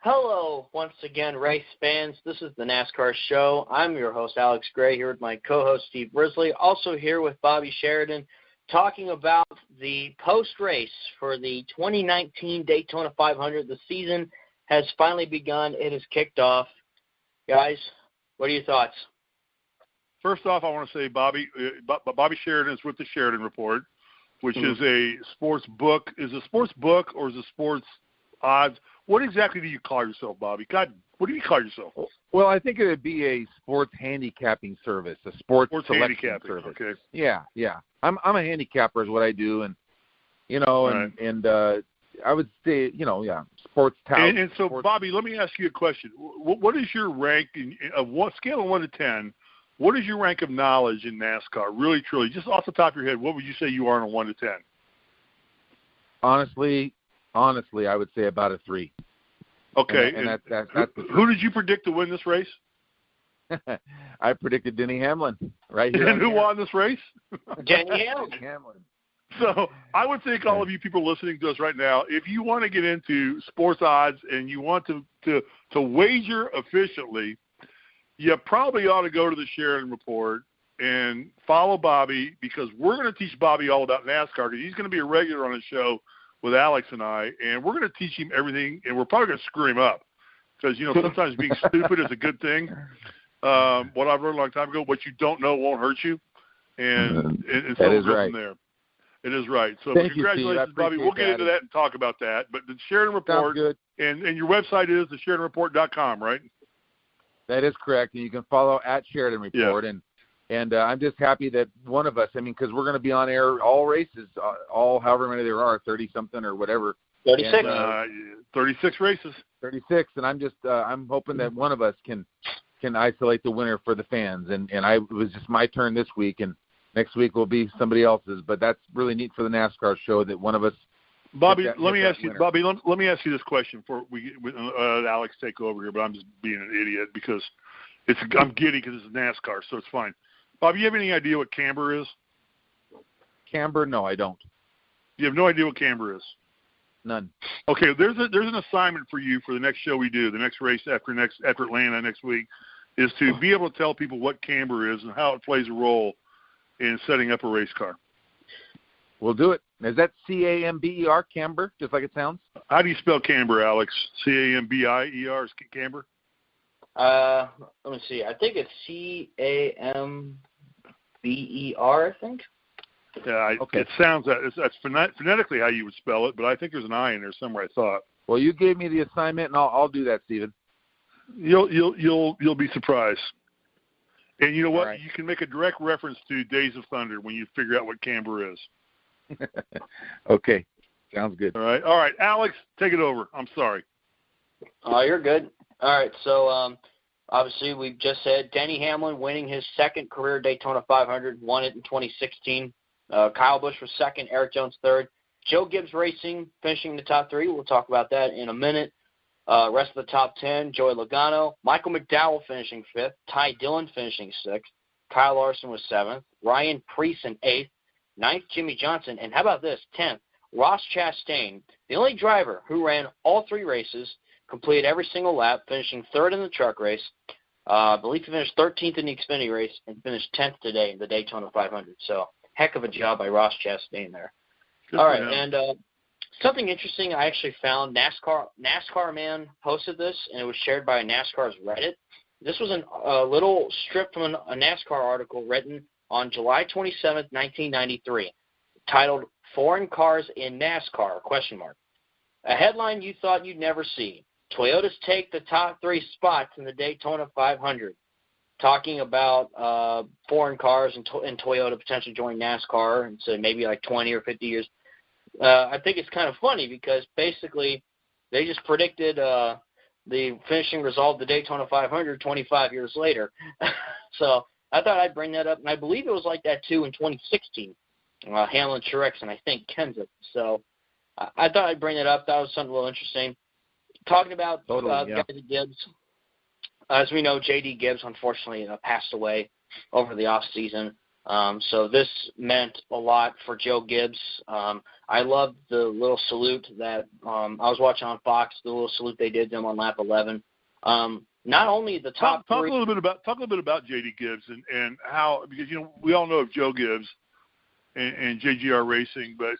Hello, once again, race fans. This is the NASCAR Show. I'm your host, Alex Gray, here with my co-host, Steve Risley. Also here with Bobby Sheridan, talking about the post-race for the 2019 Daytona 500. The season has finally begun. It has kicked off. Guys, what are your thoughts? First off, I want to say Bobby Sheridan is with the Sheridan Report, which is a sports book. Is it a sports book or is it sports odds? What exactly do you call yourself, Bobby? God, what do you call yourself? Well, I think it would be a sports handicapping service, a sports selection service. Okay. Yeah. I'm a handicapper is what I do, and I would say, sports talent. And so, Bobby, let me ask you a question. What is your rank of what scale of 1 to 10? What is your rank of knowledge in NASCAR? Really, truly, just off the top of your head, what would you say you are on a 1 to 10? Honestly, I would say about a 3. Okay. And that's who did you predict to win this race? I predicted Denny Hamlin right here. And who won this race? Denny Hamlin. So I would think all of you people listening to us right now, if you want to get into sports odds and you want to wager efficiently, you probably ought to go to the Sheridan Report and follow Bobby, because we're going to teach Bobby all about NASCAR, because he's going to be a regular on the show with Alex and I, and we're going to teach him everything, and we're probably going to screw him up, because, sometimes being stupid is a good thing. What I've learned a long time ago, what you don't know won't hurt you, and so we'll go from there. It is right. So congratulations, Steve, Bobby. We'll get into that and talk about that. But the Sheridan Report, and your website is thesheridanreport.com, right? That is correct, and you can follow at Sheridan Report, and I'm just happy that one of us, because we're going to be on air all races, all however many there are, 30-something or whatever. 36. 36 races. 36, and I'm hoping that one of us can isolate the winner for the fans, and it was just my turn this week, and next week will be somebody else's, but that's really neat for the NASCAR show that one of us. Bobby, let me ask you this question before we Alex take over here, but I'm just being an idiot because I'm giddy because it's NASCAR, so it's fine. Bobby, you have any idea what camber is? Camber? No, I don't. You have no idea what camber is? None. Okay, there's an assignment for you for the next show we do, the next race after Atlanta next week, is to be able to tell people what camber is and how it plays a role in setting up a race car. We'll do it. Is that C-A-M-B-E-R, camber, just like it sounds? How do you spell camber, Alex? C-A-M-B-I-E-R is camber? Let me see. I think it's C-A-M-B-E-R, I think. Yeah, okay. It sounds that's phonetically how you would spell it, but I think there's an I in there somewhere, I thought. Well, you gave me the assignment, and I'll do that, Stephen. You'll be surprised. And you know what? Right. You can make a direct reference to Days of Thunder when you figure out what camber is. Okay. Sounds good. All right. Alex, take it over. I'm sorry. Oh, you're good. All right. So, obviously, we've just said Denny Hamlin winning his second career Daytona 500, won it in 2016. Kyle Busch was second, Eric Jones third. Joe Gibbs Racing finishing the top 3. We'll talk about that in a minute. Rest of the top 10, Joey Logano. Michael McDowell finishing 5th. Ty Dillon finishing 6th. Kyle Larson was 7th. Ryan Preece 8th. 9th, Jimmy Johnson. And how about this, 10th, Ross Chastain, the only driver who ran all 3 races, completed every single lap, finishing 3rd in the truck race. I believe he finished 13th in the Xfinity race and finished 10th today in the Daytona 500. So, heck of a job by Ross Chastain there. Good all right, and something interesting I actually found, NASCAR Man posted this, and it was shared by NASCAR's Reddit. This was a little strip from a NASCAR article written on July 27th, 1993, titled Foreign Cars in NASCAR, ? A headline you thought you'd never see. Toyotas take the top 3 spots in the Daytona 500. Talking about foreign cars and Toyota potentially joining NASCAR and so maybe like 20 or 50 years. I think it's kind of funny because basically they just predicted the finishing result of the Daytona 500 25 years later. So I thought I'd bring that up, and I believe it was like that too in 2016. Hamlin, Truex, and I think Kenseth. So I thought I'd bring that up. That was something a little interesting. Talking about guys at Gibbs, as we know, J.D. Gibbs unfortunately passed away over the off season. So this meant a lot for Joe Gibbs. I loved the little salute that I was watching on Fox, the little salute they did to him on lap 11. Not only the top talk three. a little bit about J.D. Gibbs and how, because we all know of Joe Gibbs and JGR Racing, but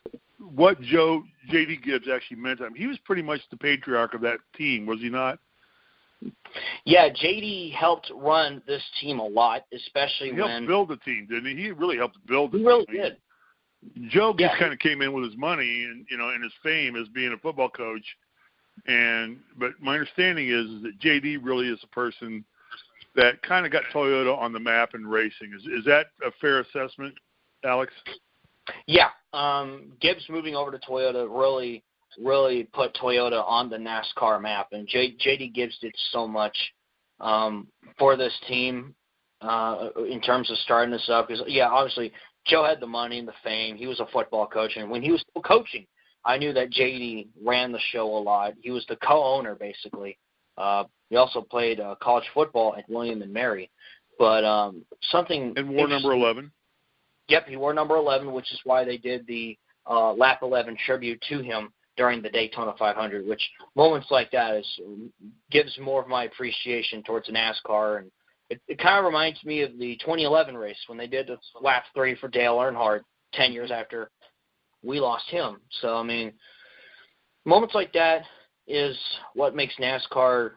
what J.D. Gibbs actually meant to him. He was pretty much the patriarch of that team, was he not? Yeah, JD helped run this team a lot, especially he helped build the team, didn't he? He really helped build the team. He really did. Joe just kind of came in with his money and and his fame as being a football coach. But my understanding is that JD really is a person that kind of got Toyota on the map in racing. Is that a fair assessment, Alex? Yeah. Gibbs moving over to Toyota really put Toyota on the NASCAR map, and JD Gibbs did so much for this team in terms of starting this up. Because obviously Joe had the money and the fame. He was a football coach, and when he was still coaching, I knew that JD ran the show a lot. He was the co-owner, basically. He also played college football at William and Mary. But something – And wore number 11. Yep, he wore number 11, which is why they did the lap 11 tribute to him during the Daytona 500, which moments like that gives more of my appreciation towards NASCAR. And it kind of reminds me of the 2011 race when they did the lap 3 for Dale Earnhardt 10 years after we lost him. So, I mean, moments like that is what makes NASCAR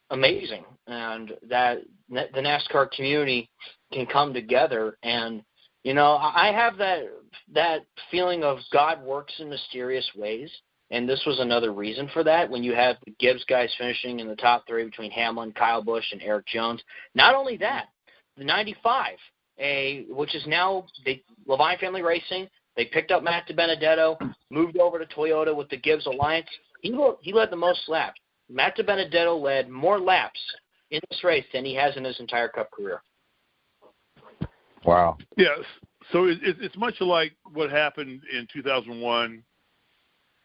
amazing, and that the NASCAR community can come together. And, I have that feeling of God works in mysterious ways, and this was another reason for that. When you have the Gibbs guys finishing in the top 3 between Hamlin, Kyle Busch, and Eric Jones. Not only that, the 95, which is now the Levine Family Racing, they picked up Matt DiBenedetto, moved over to Toyota with the Gibbs Alliance. He led the most laps. Matt DiBenedetto led more laps in this race than he has in his entire Cup career. Wow. Yes. So it's much like what happened in 2001.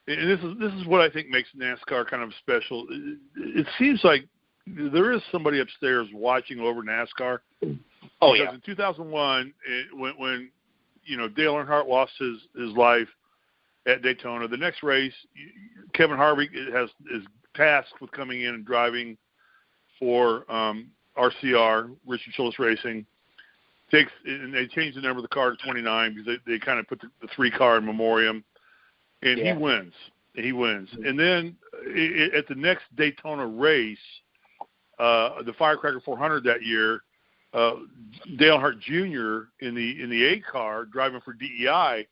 And this is what I think makes NASCAR kind of special. It seems like there is somebody upstairs watching over NASCAR. Oh, because in 2001, when Dale Earnhardt lost his life at Daytona, the next race, Kevin Harvick is tasked with coming in and driving for RCR, Richard Childress Racing. And they changed the number of the car to 29 because they kind of put the 3 car in memoriam. And he wins. And then at the next Daytona race, the Firecracker 400 that year, Dale Earnhardt Jr. in the 8 car driving for DEI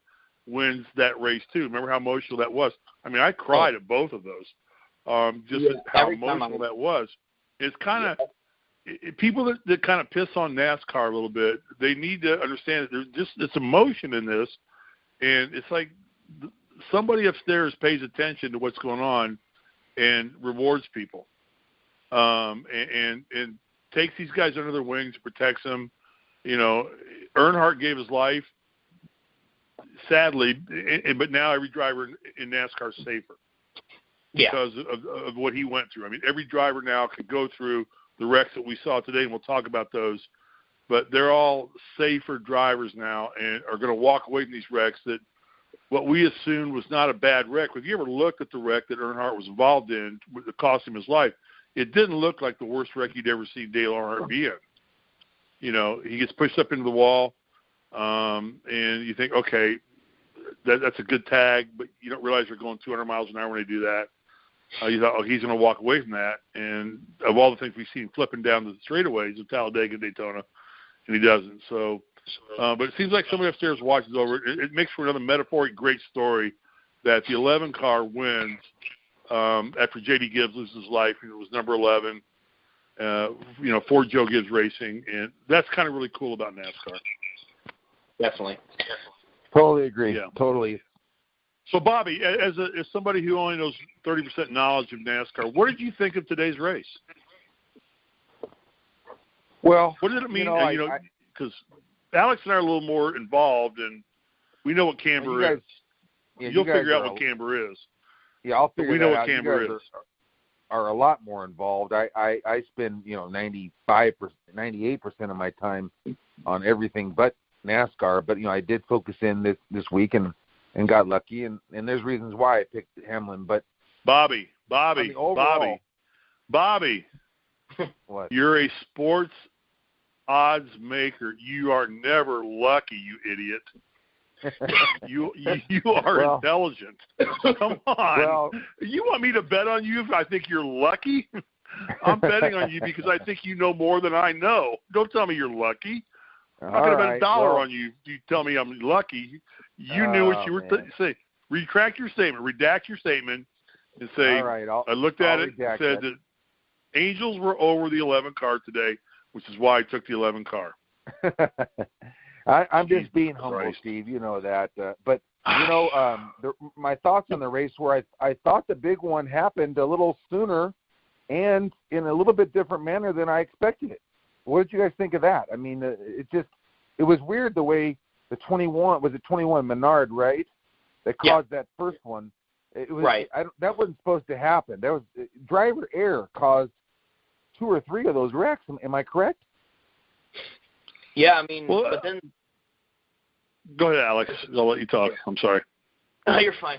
wins that race too. Remember how emotional that was? I mean, I cried at both of those. How emotional that was. It's kind of people that kind of piss on NASCAR a little bit. They need to understand that there's just this emotion in this, and it's like somebody upstairs pays attention to what's going on and rewards people, and takes these guys under their wings, protects them. Earnhardt gave his life, sadly, but now every driver in NASCAR is safer because of what he went through. I mean, every driver now can go through the wrecks that we saw today, and we'll talk about those, but they're all safer drivers now and are going to walk away from these wrecks that what we assumed was not a bad wreck. If you ever looked at the wreck that Earnhardt was involved in that cost him his life, it didn't look like the worst wreck you'd ever seen Dale Earnhardt be in. He gets pushed up into the wall, and you think, okay, that's a good tag, but you don't realize you're going 200 miles an hour when they do that. You thought, he's going to walk away from that. And of all the things we've seen flipping down the straightaways of Talladega and Daytona, and he doesn't. So, but it seems like somebody upstairs watches over it. It makes for another metaphoric great story that the 11 car wins after J.D. Gibbs loses his life, and it was number 11, for Joe Gibbs Racing. And that's kind of really cool about NASCAR. Definitely. Totally agree. Yeah. Totally. So, Bobby, as somebody who only knows 30% knowledge of NASCAR, what did you think of today's race? Well, what did it mean? Because Alex and I are a little more involved, and we know what camber is. You'll figure out what camber is. Yeah, I'll figure it out. We know what camber is. Are a lot more involved. I spend 98% of my time on everything but NASCAR, but I did focus in this week and got lucky, and there's reasons why I picked Hamlin. But Bobby, what? You're a sports odds maker. You are never lucky, you idiot. You are intelligent. Come on. Well, you want me to bet on you if I think you're lucky? I'm betting on you because I think you know more than I know. Don't tell me you're lucky. I'm not going to bet $1 on you. You tell me I'm lucky. You knew what you were saying. Retract your statement. Redact your statement and say, all right, I looked at it and said that Angels were over the 11 car today, which is why I took the 11 car. I'm just being humble, Steve. You know that. But, my thoughts on the race were I thought the big one happened a little sooner and in a little bit different manner than I expected it. What did you guys think of that? I mean, it was weird the way the 21 Menard, right? That caused that first one. It was right. That wasn't supposed to happen. That was driver error caused 2 or 3 of those wrecks. Am I correct? Yeah, I mean, but then. Go ahead, Alex. I'll let you talk. I'm sorry. No, you're fine.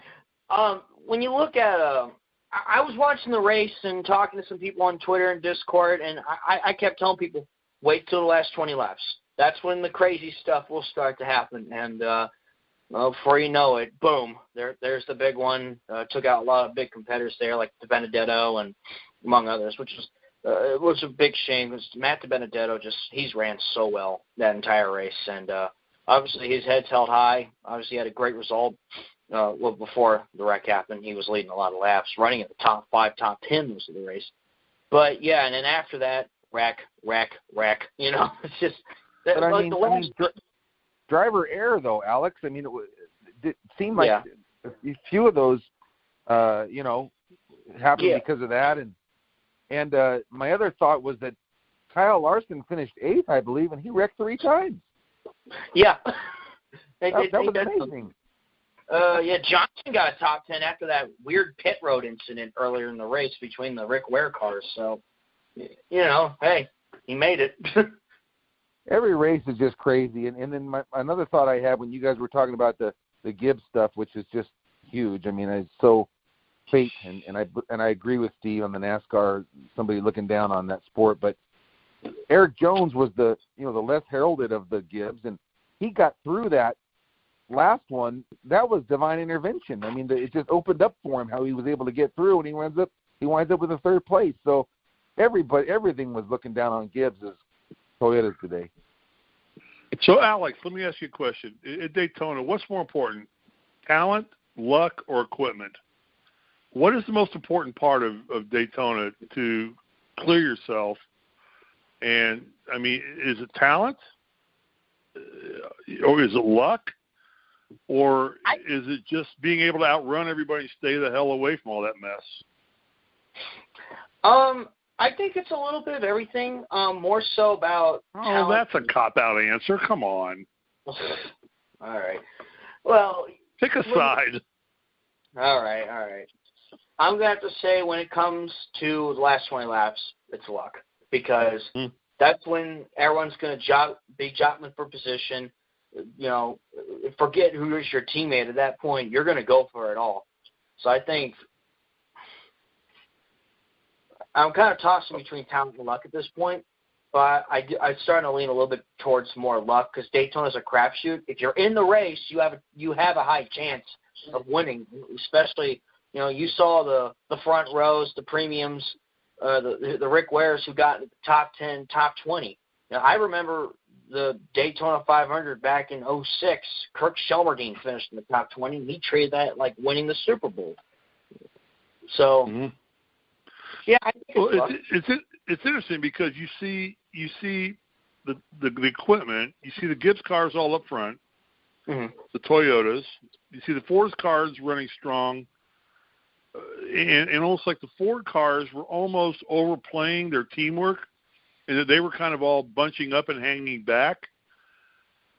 When you look at, I was watching the race and talking to some people on Twitter and Discord, and I kept telling people, wait till the last 20 laps. That's when the crazy stuff will start to happen. And before you know it, boom, there's the big one. Took out a lot of big competitors there, like Benedetto and among others, which it was a big shame because Matt Benedetto he's ran so well that entire race. And obviously his head's held high. Obviously he had a great result. Before the wreck happened, he was leading a lot of laps, running at the top 5, top 10 most of the race. But, yeah, and then after that, wreck. It's just – But, I mean, driver error, though, Alex. I mean, it seemed like a few of those, happened because of that. And my other thought was that Kyle Larson finished 8th, I believe, and he wrecked 3 times. Yeah. That was amazing. Johnson got a top 10 after that weird pit road incident earlier in the race between the Rick Ware cars. So, hey, he made it. Every race is just crazy. And then another thought I had when you guys were talking about the Gibbs stuff, which is just huge. I mean, it's so fake, and I agree with Steve on the NASCAR, somebody looking down on that sport. But Eric Jones was the less heralded of the Gibbs, and he got through that last one. That was divine intervention. I mean, it just opened up for him how he was able to get through, and he winds up with a 3rd place. So everything was looking down on Gibbs as Toyotas today. So, Alex, let me ask you a question. At Daytona, what's more important, talent, luck, or equipment? What is the most important part of Daytona to clear yourself? And, I mean, is it talent? Or is it luck? Or is it just being able to outrun everybody and stay the hell away from all that mess? I think it's a little bit of everything, more so about talent. That's a cop-out answer. Come on. All right. Well, pick a side. All right. I'm going to have to say when it comes to the last 20 laps, it's luck because that's when everyone's going to be jockeying for position. Forget who is your teammate at that point. You're going to go for it all. So I think I'm kind of tossing between talent and luck at this point, but I'm starting to lean a little bit towards more luck because Daytona's a crapshoot. If you're in the race, you have a high chance of winning, especially you saw the front rows, the premiums, the Rick Wares who got the top 10, top 20. I remember the Daytona 500 back in 2006, Kirk Shelmerdine finished in the top 20, and he treated that like winning the Super Bowl. So, I think it's interesting because you see the equipment, you see the Gibbs cars all up front, the Toyotas, you see the Ford cars running strong, and almost like the Ford cars were almost overplaying their teamwork. And that they were kind of all bunching up and hanging back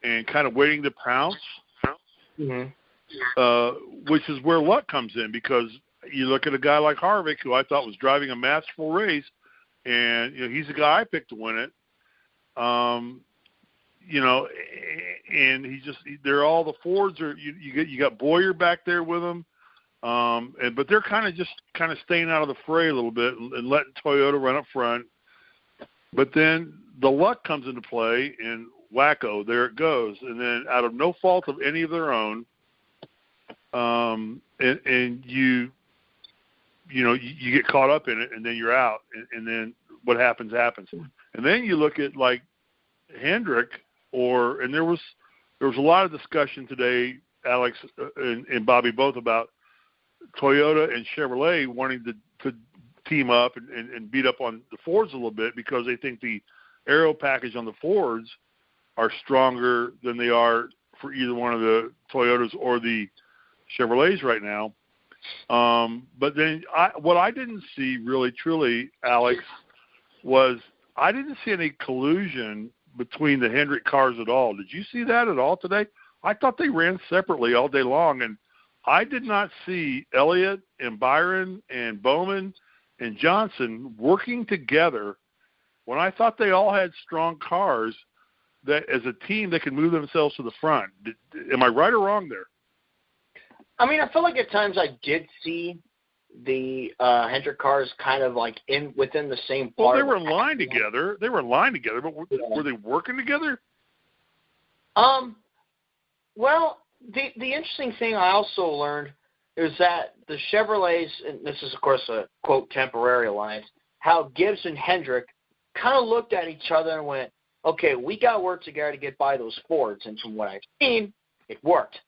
and kind of waiting to pounce, which is where luck comes in because you look at a guy like Harvick, who I thought was driving a matchful race, and he's the guy I picked to win it. and they're all the Fords are you got Boyer back there with them, but they're kind of staying out of the fray a little bit and letting Toyota run up front. But then the luck comes into play, and wacko, there it goes. And then out of no fault of any of their own, and you get caught up in it, and then you're out, and then what happens. And then you look at like Hendrick, and there was a lot of discussion today, Alex and Bobby both, about Toyota and Chevrolet wanting to team up and beat up on the Fords a little bit because they think the aero package on the Fords are stronger than they are for either one of the Toyotas or the Chevrolets right now. But then what I didn't see really, truly, Alex, was I didn't see any collusion between the Hendrick cars at all. Did you see that at all today? I thought they ran separately all day long, and I did not see Elliott and Byron and Bowman and Johnson working together when I thought they all had strong cars that as a team they could move themselves to the front. Am I right or wrong there? I mean, I feel like at times I did see the Hendrick cars kind of like within the same part. Well, they were in line together. But were they working together? Well, the interesting thing I also learned is that the Chevrolets, and this is, of course, a, quote, temporary alliance, how Gibbs and Hendrick kind of looked at each other and went, okay, we got to work together to get by those Fords. And from what I've seen, it worked.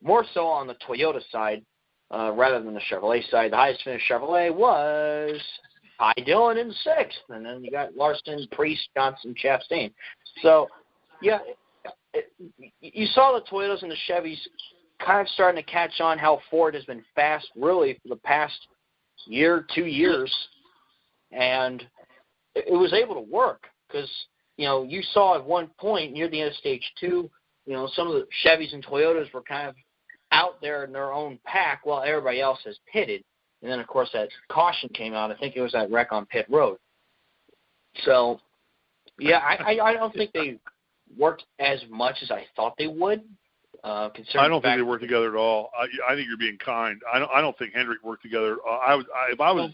More so on the Toyota side rather than the Chevrolet side. The highest finished Chevrolet was Ty Dillon in sixth. And then you got Larson, Priest, Johnson, Chastain. So, yeah, you saw the Toyotas and the Chevys kind of starting to catch on how Ford has been fast really for the past year, 2 years. And it was able to work because, you saw at one point near the end of stage 2, some of the Chevys and Toyotas were kind of out there in their own pack while everybody else has pitted. And then, of course, that caution came out. I think it was that wreck on pit road. So, yeah, I don't think they worked as much as I thought they would. I don't think they worked together at all. I think you're being kind. I don't think Hendrick worked together. If I was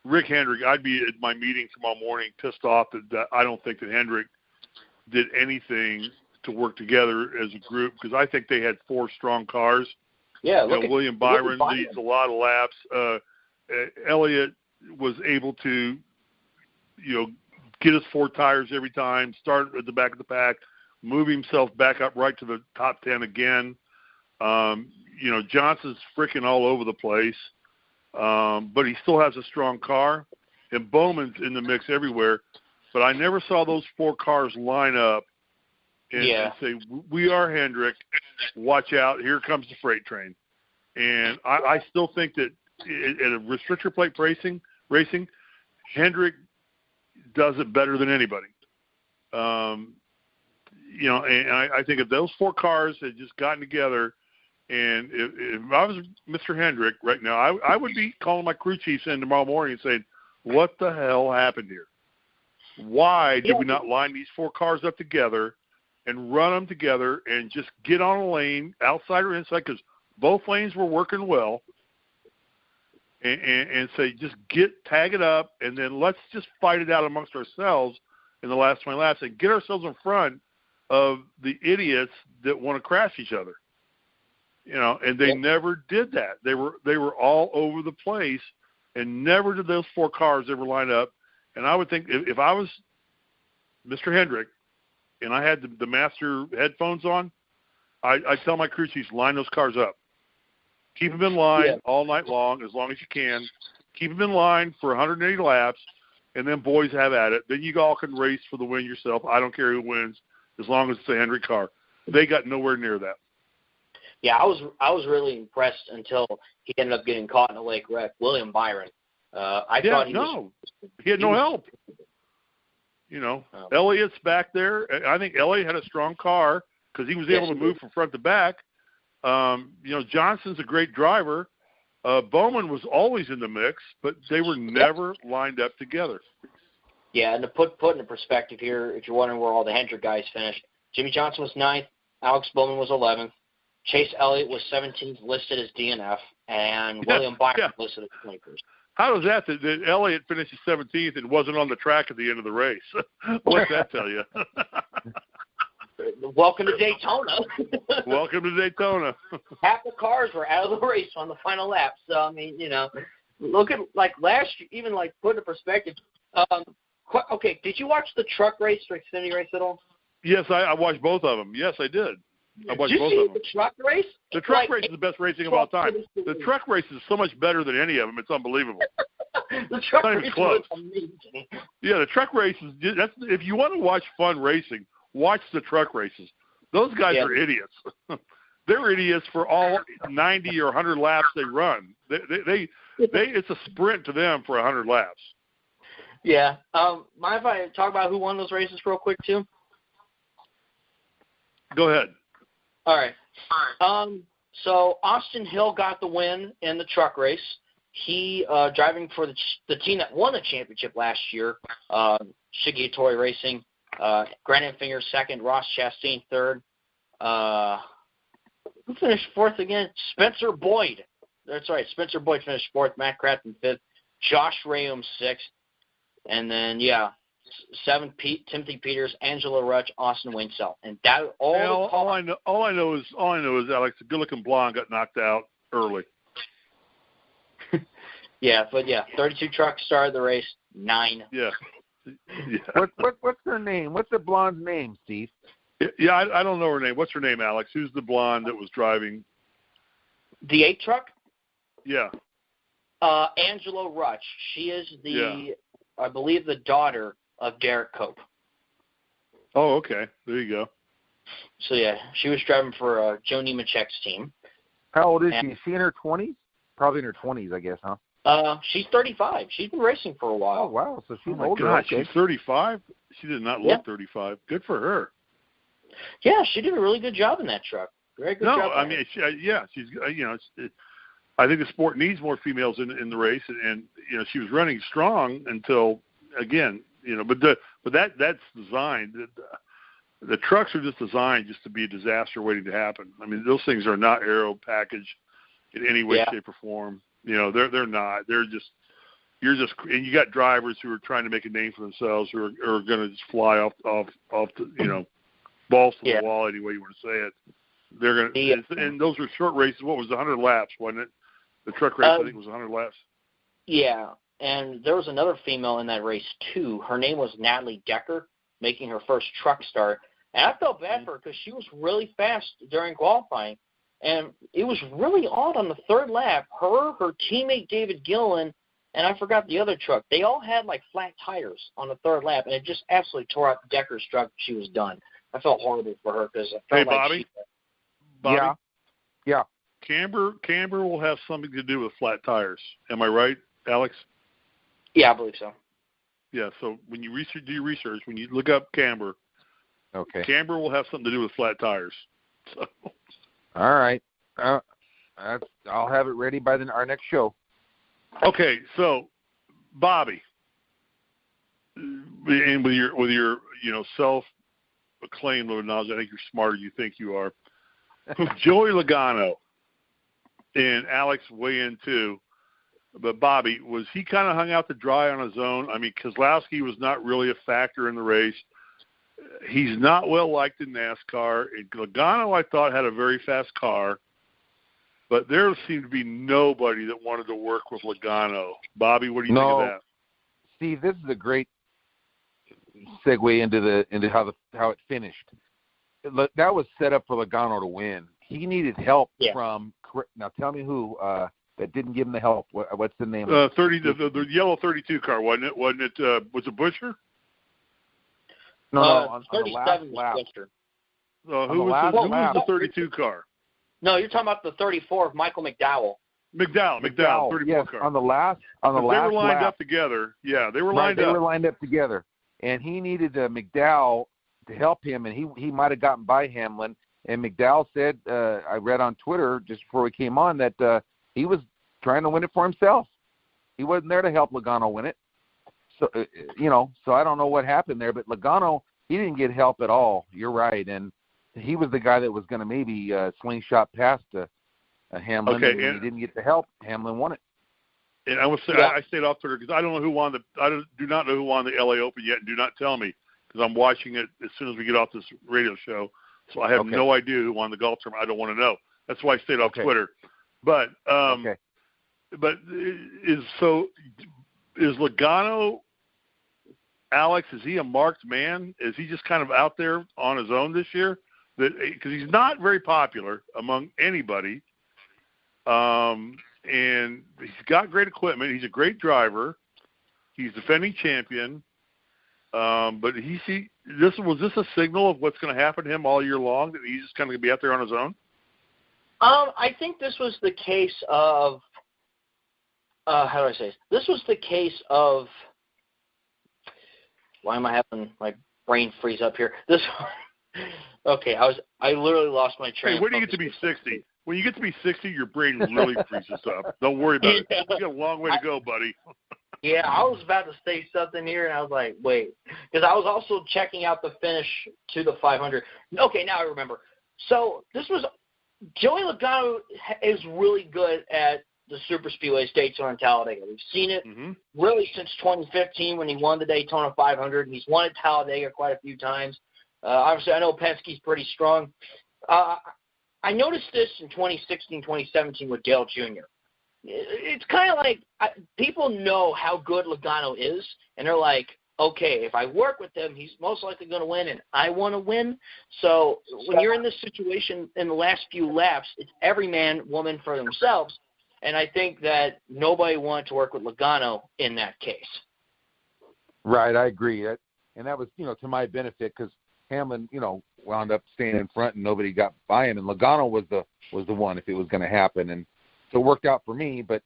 Rick Hendrick, I'd be at my meeting tomorrow morning pissed off that I don't think that Hendrick did anything to work together as a group because I think they had 4 strong cars. Yeah, William Byron leads a lot of laps. Elliott was able to, get his 4 tires every time, start at the back of the pack, move himself back up right to the top 10 again. Johnson's freaking all over the place, but he still has a strong car. And Bowman's in the mix everywhere. But I never saw those 4 cars line up and say, we are Hendrick, watch out, here comes the freight train. And I still think that at a restrictor plate racing, Hendrick does it better than anybody. And I think if those 4 cars had just gotten together, and if I was Mr. Hendrick right now, I would be calling my crew chiefs in tomorrow morning and saying, what the hell happened here? Why did we not line these 4 cars up together and run them together and just get on a lane, outside or inside, because both lanes were working well, and say, just tag it up, and then let's just fight it out amongst ourselves in the last 20 laps and get ourselves in front of the idiots that want to crash each other. And they never did that. They were all over the place, and never did those 4 cars ever line up. And I would think if I was Mr. Hendrick and I had the master headphones on, I'd tell my crew chiefs, line those cars up. Keep them in line all night long as you can. Keep them in line for 180 laps, and then boys have at it. Then you all can race for the win yourself. I don't care who wins as long as it's a Hendrick car. They got nowhere near that. Yeah, I was really impressed until he ended up getting caught in a lake wreck. William Byron. He had no help. Elliott's back there. I think Elliott had a strong car because he was able to move from front to back. Johnson's a great driver. Bowman was always in the mix, but they were never lined up together. Yeah, and to put into perspective here, if you're wondering where all the Hendrick guys finished, Jimmy Johnson was 9th. Alex Bowman was 11th. Chase Elliott was 17th, listed as DNF, and William Byron listed as 21st. How does that Elliott finished 17th and wasn't on the track at the end of the race? What's that tell you? Welcome to Daytona. Welcome to Daytona. Half the cars were out of the race on the final lap. So, I mean, look at, like, last year, even, like, put in perspective. Okay, did you watch the truck race or Xfinity race at all? Yes, I watched both of them. Yes, I did. I watched both of them. Did you see the truck race? The truck race is the best racing of all time. The truck race is so much better than any of them. It's unbelievable. The truck race was amazing. Yeah, the truck races. If you want to watch fun racing, watch the truck races. Those guys are idiots. They're idiots for all 90 or 100 laps they run. It's a sprint to them for 100 laps. Yeah. Mind if I talk about who won those races real quick too? Go ahead. All right. So Austin Hill got the win in the truck race. He driving for the team that won the championship last year, Shigetori Racing. Grant Enfinger second, Ross Chastain third. Who finished fourth again? Spencer Boyd. That's right. Spencer Boyd finished fourth. Matt Crafton fifth. Josh Rayum sixth. And then, seventh, Timothy Peters, Angela Rutch, Austin Wainsell. And that all I know is Alex, the good-looking blonde got knocked out early. 32 trucks started the race, 9. Yeah. What's her name? What's the blonde's name, Steve? Yeah, I don't know her name. What's her name, Alex? Who's the blonde that was driving? The 8 truck? Yeah. Angela Rutch. She is I believe, the daughter of Derek Cope. Oh, okay. There you go. So, she was driving for Joe Nemechek's team. How old is she? Is she in her 20s? Probably in her 20s, I guess, huh? She's 35. She's been racing for a while. Oh, wow. So she's older. God, she's 35? She did not look 35. Good for her. Yeah, she did a really good job in that truck. Very good job. No, I mean, she's, I think the sport needs more females in the race, and she was running strong until, again, but that's designed. The trucks are just designed just to be a disaster waiting to happen. I mean, those things are not aero packaged in any way, shape, or form. They're not. They're just and you got drivers who are trying to make a name for themselves who are going to just fly off the balls to the wall, any way you want to say it. They're going to, and those are short races. What was 100 laps, wasn't it? The truck race, I think, was 100 laps. Yeah, and there was another female in that race, too. Her name was Natalie Decker, making her first truck start. And I felt bad for her because she was really fast during qualifying. And it was really odd on the third lap. Her teammate David Gillen, and I forgot the other truck, they all had, like, flat tires on the third lap, and it just absolutely tore out Decker's truck. She was done. I felt horrible for her because I felt Bobby? Yeah. Camber will have something to do with flat tires. Am I right, Alex? Yeah, I believe so. Yeah, so when you do your research, when you look up Camber, Camber will have something to do with flat tires. So. All right. I'll have it ready by our next show. Okay, so Bobby, and with your self-acclaimed little knowledge, I think you're smarter than you think you are. Joey Logano and Alex weigh in too, but Bobby, was he kind of hung out to dry on his own? I mean, Keselowski was not really a factor in the race. He's not well liked in NASCAR. And Logano, I thought, had a very fast car, but there seemed to be nobody that wanted to work with Logano. Bobby, what do you think of that? Steve, this is a great segue into how it finished. That was set up for Logano to win. He needed help from. Now tell me who that didn't give him the help. What's the name? The yellow 32 car, wasn't it? Was it Buscher? No, on the last lap. Who was the 32 car? No, you're talking about the 34 of Michael McDowell. McDowell, 34 car. On the last they were lined lap. Up together. Yeah, they were lined up. They were lined up together, and he needed McDowell to help him, and he might have gotten by Hamlin. And McDowell said, I read on Twitter just before we came on that he was trying to win it for himself. He wasn't there to help Logano win it. So so I don't know what happened there, but Logano, he didn't get help at all. You're right, and he was the guy that was going to maybe slingshot past Hamlin. Okay, and when he didn't get the help, Hamlin won it. And I will say, I stayed off Twitter because I don't know who won do not know who won the LA Open yet, and do not tell me because I'm watching it as soon as we get off this radio show. So I have no idea who won the golf tournament. I don't want to know. That's why I stayed off Twitter. But but is Logano, Alex? Is he a marked man? Is he just kind of out there on his own this year? Because he's not very popular among anybody. And he's got great equipment. He's a great driver. He's defending champion. But was this a signal of what's going to happen to him all year long, that he's just kind of going to be out there on his own? I think this was the case of how do I say this? This was the case of why am I having my brain freeze up here? Okay, I literally lost my train. Hey, when do you get to be 60? When you get to be 60, your brain really freezes up. Don't worry about it. You got a long way to go, buddy. Yeah, I was about to say something here, and I was like, wait. Because I was also checking out the finish to the 500. Okay, now I remember. So this was – Joey Logano is really good at the super speedways, Daytona and Talladega. We've seen it really since 2015 when he won the Daytona 500. He's won at Talladega quite a few times. Obviously, I know Penske's pretty strong. I noticed this in 2016, 2017 with Dale Jr. It's kind of like people know how good Logano is, and they're like, okay, if I work with him, he's most likely going to win, and I want to win. So when you're in this situation in the last few laps, it's every man, woman for themselves, and I think that nobody wanted to work with Logano in that case. Right, I agree. And that was, to my benefit because Hamlin, wound up staying in front and nobody got by him, and Logano was the one if it was going to happen, and so it worked out for me. But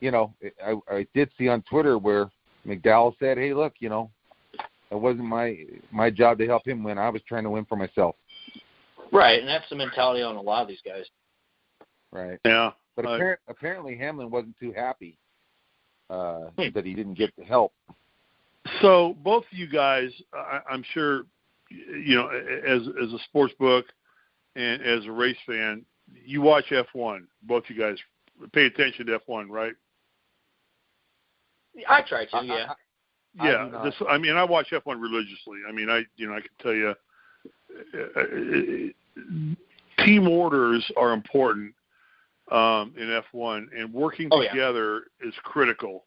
I did see on Twitter where McDowell said, "Hey, look, it wasn't my job to help him win. I was trying to win for myself." Right, and that's the mentality on a lot of these guys. Right. Yeah. But apparently Hamlin wasn't too happy that he didn't get the help. So both of you guys, I'm sure, as a sports book and as a race fan, you watch F1. Both you guys pay attention to F1, right? I try to, yeah. I watch F1 religiously. I can tell you, team orders are important in F1, and working together is critical.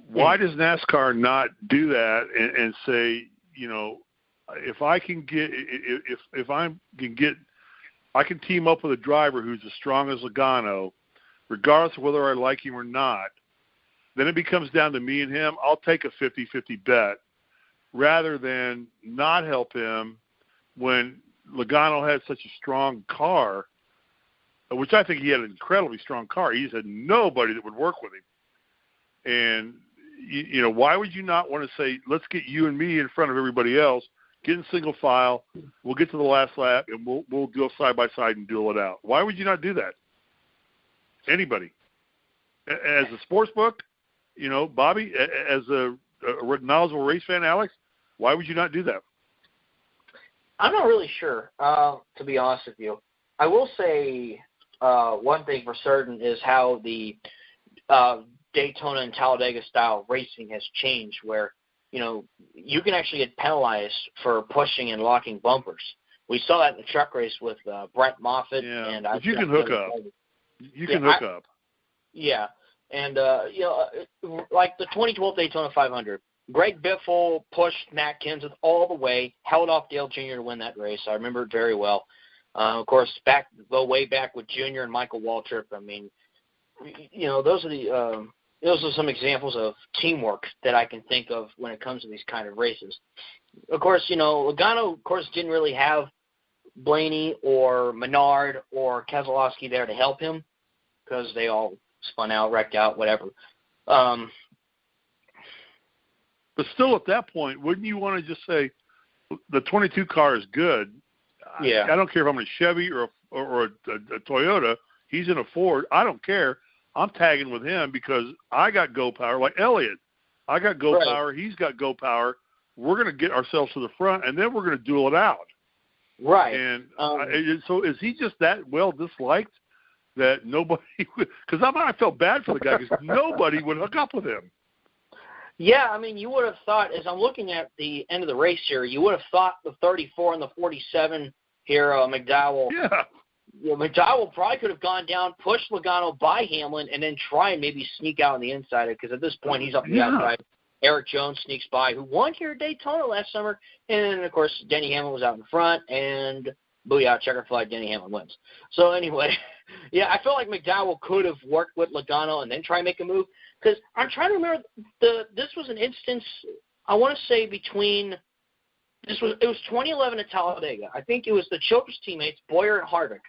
Why does NASCAR not do that and say, if I can team up with a driver who's as strong as Logano, regardless of whether I like him or not, then it becomes down to me and him. I'll take a 50-50 bet rather than not help him when Logano had such a strong car, which I think he had an incredibly strong car. He just had nobody that would work with him. And, why would you not want to say, let's get you and me in front of everybody else, get in single file, we'll get to the last lap, and we'll go side by side and duel it out? Why would you not do that? Anybody. As a sports book, Bobby, as a knowledgeable race fan, Alex, why would you not do that? I'm not really sure, to be honest with you. I will say one thing for certain is how the Daytona and Talladega style racing has changed where, you can actually get penalized for pushing and locking bumpers. We saw that in the truck race with Brett Moffitt. Yeah, but you can hook up. You can hook up. Yeah. And, like the 2012 Daytona 500, Greg Biffle pushed Matt Kenseth all the way, held off Dale Jr. to win that race. I remember it very well. Of course, way back with Jr. and Michael Waltrip. I mean, those are some examples of teamwork that I can think of when it comes to these kind of races. Of course, Logano, didn't really have Blaney or Menard or Keselowski there to help him because they all spun out, wrecked out, whatever. But still, at that point, wouldn't you want to just say the 22 car is good? Yeah. I don't care if I'm in a Chevy or a Toyota. He's in a Ford. I don't care. I'm tagging with him because I got go power, like Elliott. I got go power. He's got go power. we're going to get ourselves to the front, and then we're going to duel it out. Right. And so is he just that well disliked that nobody – because I felt bad for the guy because nobody would hook up with him. Yeah, I mean, you would have thought, as I'm looking at the end of the race here, you would have thought the 34 and the 47 here, McDowell. Yeah. McDowell probably could have gone down, pushed Logano by Hamlin, and then try and maybe sneak out on the inside because at this point he's up the outside. Eric Jones sneaks by, who won here at Daytona last summer. And then, of course, Denny Hamlin was out in front, and booyah, checker flag, Denny Hamlin wins. So anyway, yeah, I feel like McDowell could have worked with Logano and then try and make a move. Because I'm trying to remember, this was an instance, I want to say it was 2011 at Talladega. I think it was the Childress teammates, Boyer and Harvick,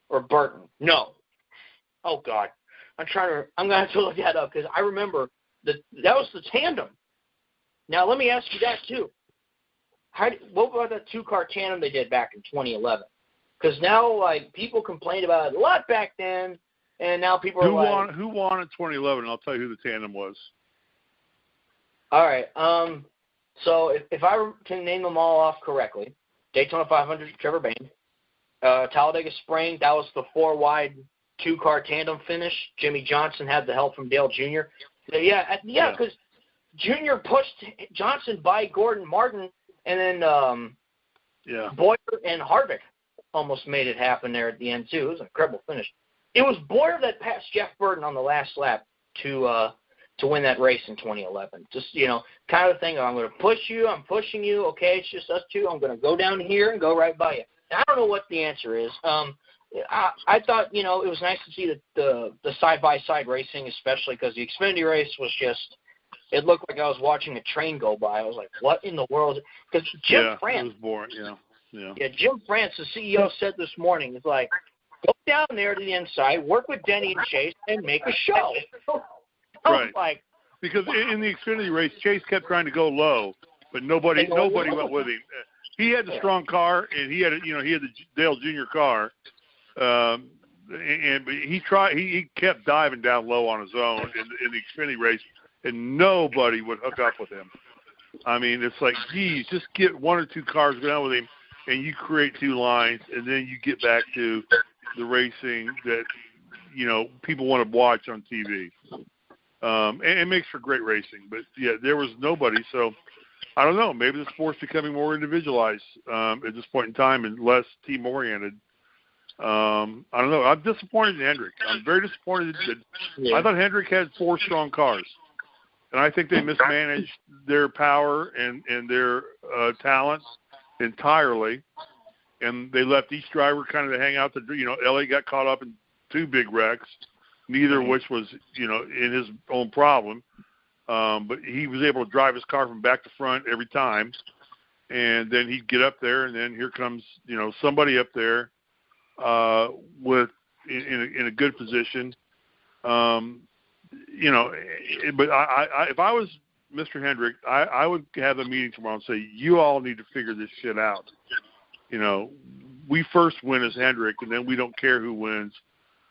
or Burton. No. Oh, God. I'm going to have to look that up because I remember that was the tandem. Now, let me ask you that, too. What about that two-car tandem they did back in 2011? Because now, like, people complained about it a lot back then. And now people are who won in 2011? I'll tell you who the tandem was. All right. So if I can name them all off correctly, Daytona 500, Trevor Bayne. Talladega Spring, that was the four-wide two-car tandem finish. Jimmy Johnson had the help from Dale Jr. Yeah, because Jr. pushed Johnson by Gordon Martin, and then Boyer and Harvick almost made it happen there at the end, too. It was an incredible finish. It was Boyer that passed Jeff Burton on the last lap to win that race in 2011. Just, kind of thing, I'm going to push you, I'm pushing you, okay, it's just us two, I'm going to go down here and go right by you. And I don't know what the answer is. I thought, it was nice to see the side-by-side racing, especially because the Xfinity race was just, it looked like I was watching a train go by. I was like, what in the world? Because Jim France. It was boring, Yeah, Jim France, the CEO, said this morning, it's like, go down there to the inside, work with Denny and Chase, and make a show. Right. Because in the Xfinity race, Chase kept trying to go low, but nobody went with him. He had the strong car, and he had the Dale Jr. car, but he kept diving down low on his own in the Xfinity race, and nobody would hook up with him. I mean, it's like, geez, just get one or two cars, go down with him, and you create two lines, and then you get back to the racing that, people want to watch on TV. And it makes for great racing. But, yeah, there was nobody. So, I don't know. Maybe the sport's becoming more individualized at this point in time and less team-oriented. I don't know. I'm disappointed in Hendrick. I'm very disappointed. I thought Hendrick had four strong cars. And I think they mismanaged their power and their talent entirely. And they left each driver kind of to hang out. Elliott got caught up in two big wrecks, neither of which was, in his own problem. But he was able to drive his car from back to front every time. And then he'd get up there, and then here comes, somebody up there with in a good position. But if I was Mr. Hendrick, I would have a meeting tomorrow and say, you all need to figure this shit out. We first win as Hendrick, and then we don't care who wins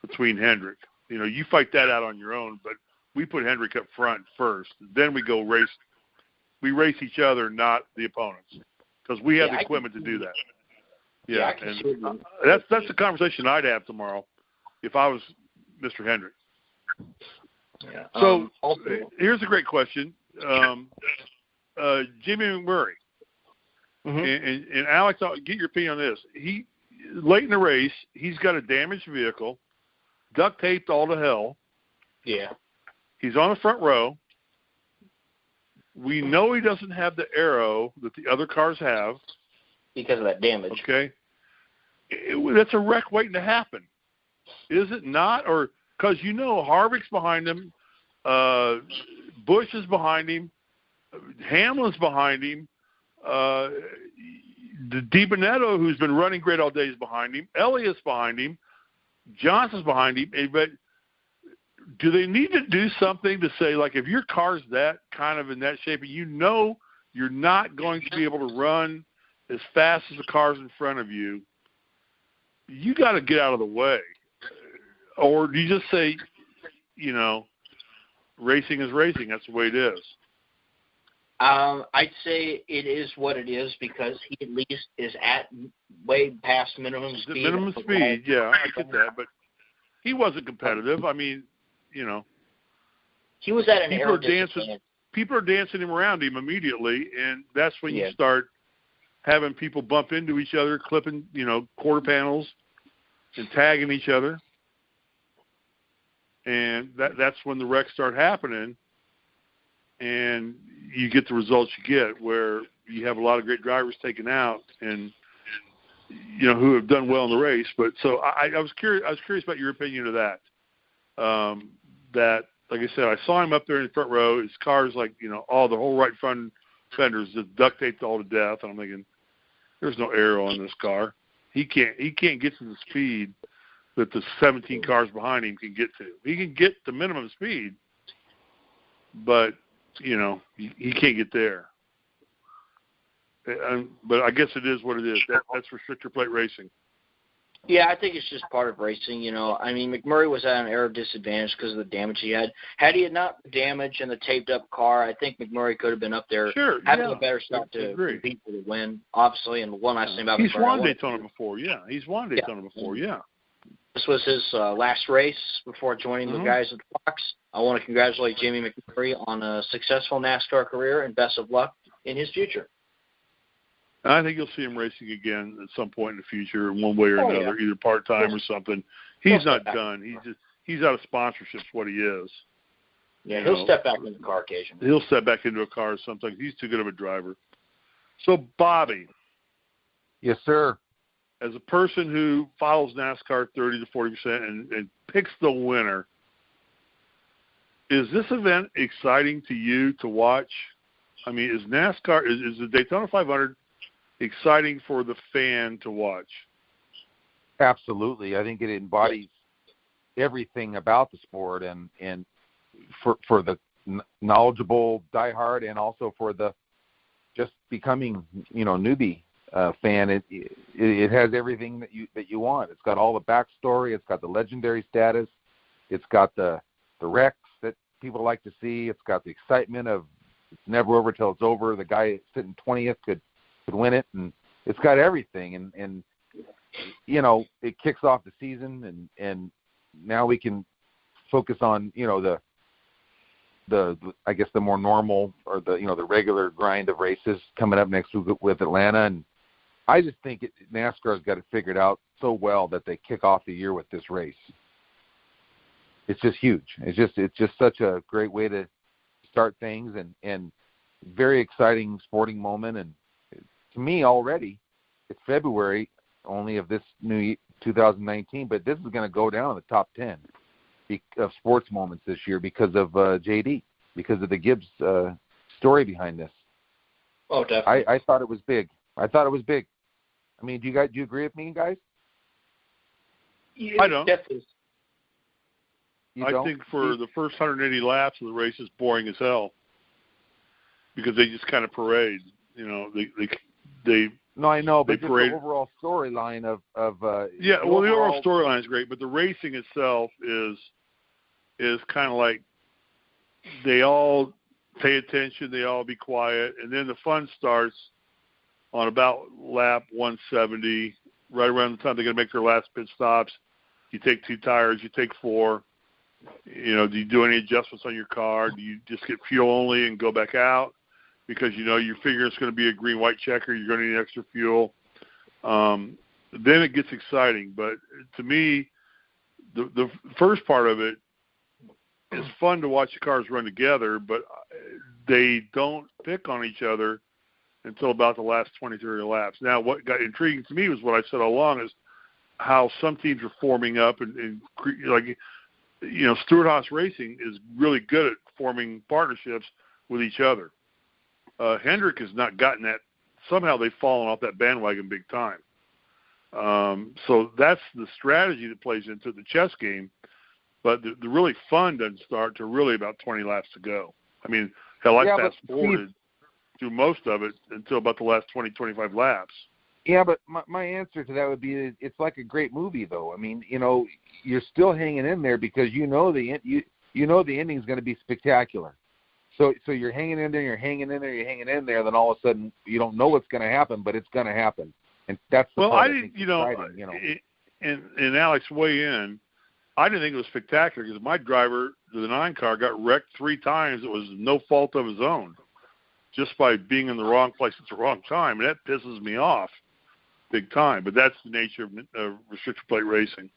between Hendrick. You fight that out on your own, but we put Hendrick up front first. Then we go race. We race each other, not the opponents, because we have the equipment to do that. Yeah, and that's the conversation I'd have tomorrow if I was Mr. Hendrick. Yeah. So here's a great question. Jimmy McMurray. Mm-hmm. And Alex, I'll get your opinion on this. He late in the race, he's got a damaged vehicle, duct taped all to hell. Yeah. He's on the front row. We know he doesn't have the aero that the other cars have because of that damage. Okay, that's a wreck waiting to happen, is it not? Or because Harvick's behind him, Busch is behind him, Hamlin's behind him. DiBenedetto, who's been running great all day, is behind him. Elliott's behind him. Johnson's behind him. But do they need to do something to say, like, if your car's that kind of in that shape, and you're not going to be able to run as fast as the cars in front of you, you got to get out of the way? Or do you just say, racing is racing, that's the way it is? I'd say it is what it is because he at least is at way past minimum speed. Minimum speed, yeah, I get that, but he wasn't competitive. I mean, you know, he was at an air disadvantage. People are dancing him around him immediately, and that's when you start having people bump into each other, clipping, you know, quarter panels and tagging each other. And that's when the wrecks start happening, and you get the results you get, where you have a lot of great drivers taken out, and you know who have done well in the race. But so I was curious. I was curious about your opinion of that. That, like I said, I saw him up there in the front row. His car's like, you know, the whole right front fenders just duct taped all to death. And I'm thinking, there's no aero on this car. He can't get to the speed that the 17 cars behind him can get to. He can get the minimum speed, but, you know, he can't get there. But I guess it is what it is. That's restrictor plate racing. Yeah, I think it's just part of racing, you know. I mean, McMurray was at an aero disadvantage because of the damage he had. Had he not damaged in the taped-up car, I think McMurray could have been up there having a better shot to compete for the win, obviously. And one last thing about McMurray. He's won Daytona before, He's won Daytona before, This was his last race before joining the guys at Fox. I want to congratulate Jimmy McMurray on a successful NASCAR career and best of luck in his future. I think you'll see him racing again at some point in the future, in one way or another, either part-time or something. He's not done. He's out of sponsorships, what he is. Yeah, he'll step back into the car occasionally. He'll step back into a car or something. He's too good of a driver. So, Bobby. Yes, sir. As a person who follows NASCAR 30 to 40% and picks the winner, is this event exciting to you to watch? I mean, is NASCAR, is the Daytona 500 exciting for the fan to watch? Absolutely. I think it embodies everything about the sport, and for the knowledgeable diehard, and also for the just becoming, you know, newbie fan. It has everything that you want. It's got all the backstory. It's got the legendary status. It's got the wrecks that people like to see. It's got the excitement of it's never over till it's over. The guy sitting 20th could win it, and it's got everything. And you know, it kicks off the season, and now we can focus on, you know, the I guess the more normal, or the, you know, the regular grind of races coming up next week with Atlanta. And I just think NASCAR's got it figured out so well that they kick off the year with this race. It's just huge. It's just such a great way to start things, and very exciting sporting moment. And to me, already, it's February only of this new 2019, but this is going to go down in the top 10 of sports moments this year because of JD, because of the Gibbs story behind this. Oh, definitely. I thought it was big. I mean, do you agree with me, guys? Yeah, I don't. Definitely. I think for the first 180 laps of the race is boring as hell because they just kind of parade. You know, they No, I know, but just the overall storyline of the overall storyline is great, but the racing itself is kind of like they all pay attention, they all be quiet, and then the fun starts on about lap 170, right around the time they're going to make their last pit stops. You take 2 tires, you take 4. You know, do you do any adjustments on your car? Do you just get fuel only and go back out? Because, you know, you figure it's going to be a green-white checker, you're going to need extra fuel. Then it gets exciting. But to me, the first part of it is fun to watch the cars run together, but they don't pick on each other until about the last 20, 30 laps. Now, what got intriguing to me was what I said all along, is how some teams are forming up and like, you know, Stewart-Haas Racing is really good at forming partnerships with each other. Hendrick has not gotten that. Somehow they've fallen off that bandwagon big time. So that's the strategy that plays into the chess game. But the really fun doesn't start till really about 20 laps to go. I mean, hell, I fast-forwarded through most of it until about the last 20, 25 laps. Yeah, but my answer to that would be it's like a great movie, though. I mean, you know, you're still hanging in there because you know the ending is going to be spectacular. So you're hanging in there, then all of a sudden you don't know what's going to happen, but it's going to happen. And that's the part I think exciting, And Alex, weigh in. I didn't think it was spectacular because my driver, the 9 car, got wrecked 3 times. It was no fault of his own, just by being in the wrong place at the wrong time. And that pisses me off big time. But that's the nature of restrictor plate racing.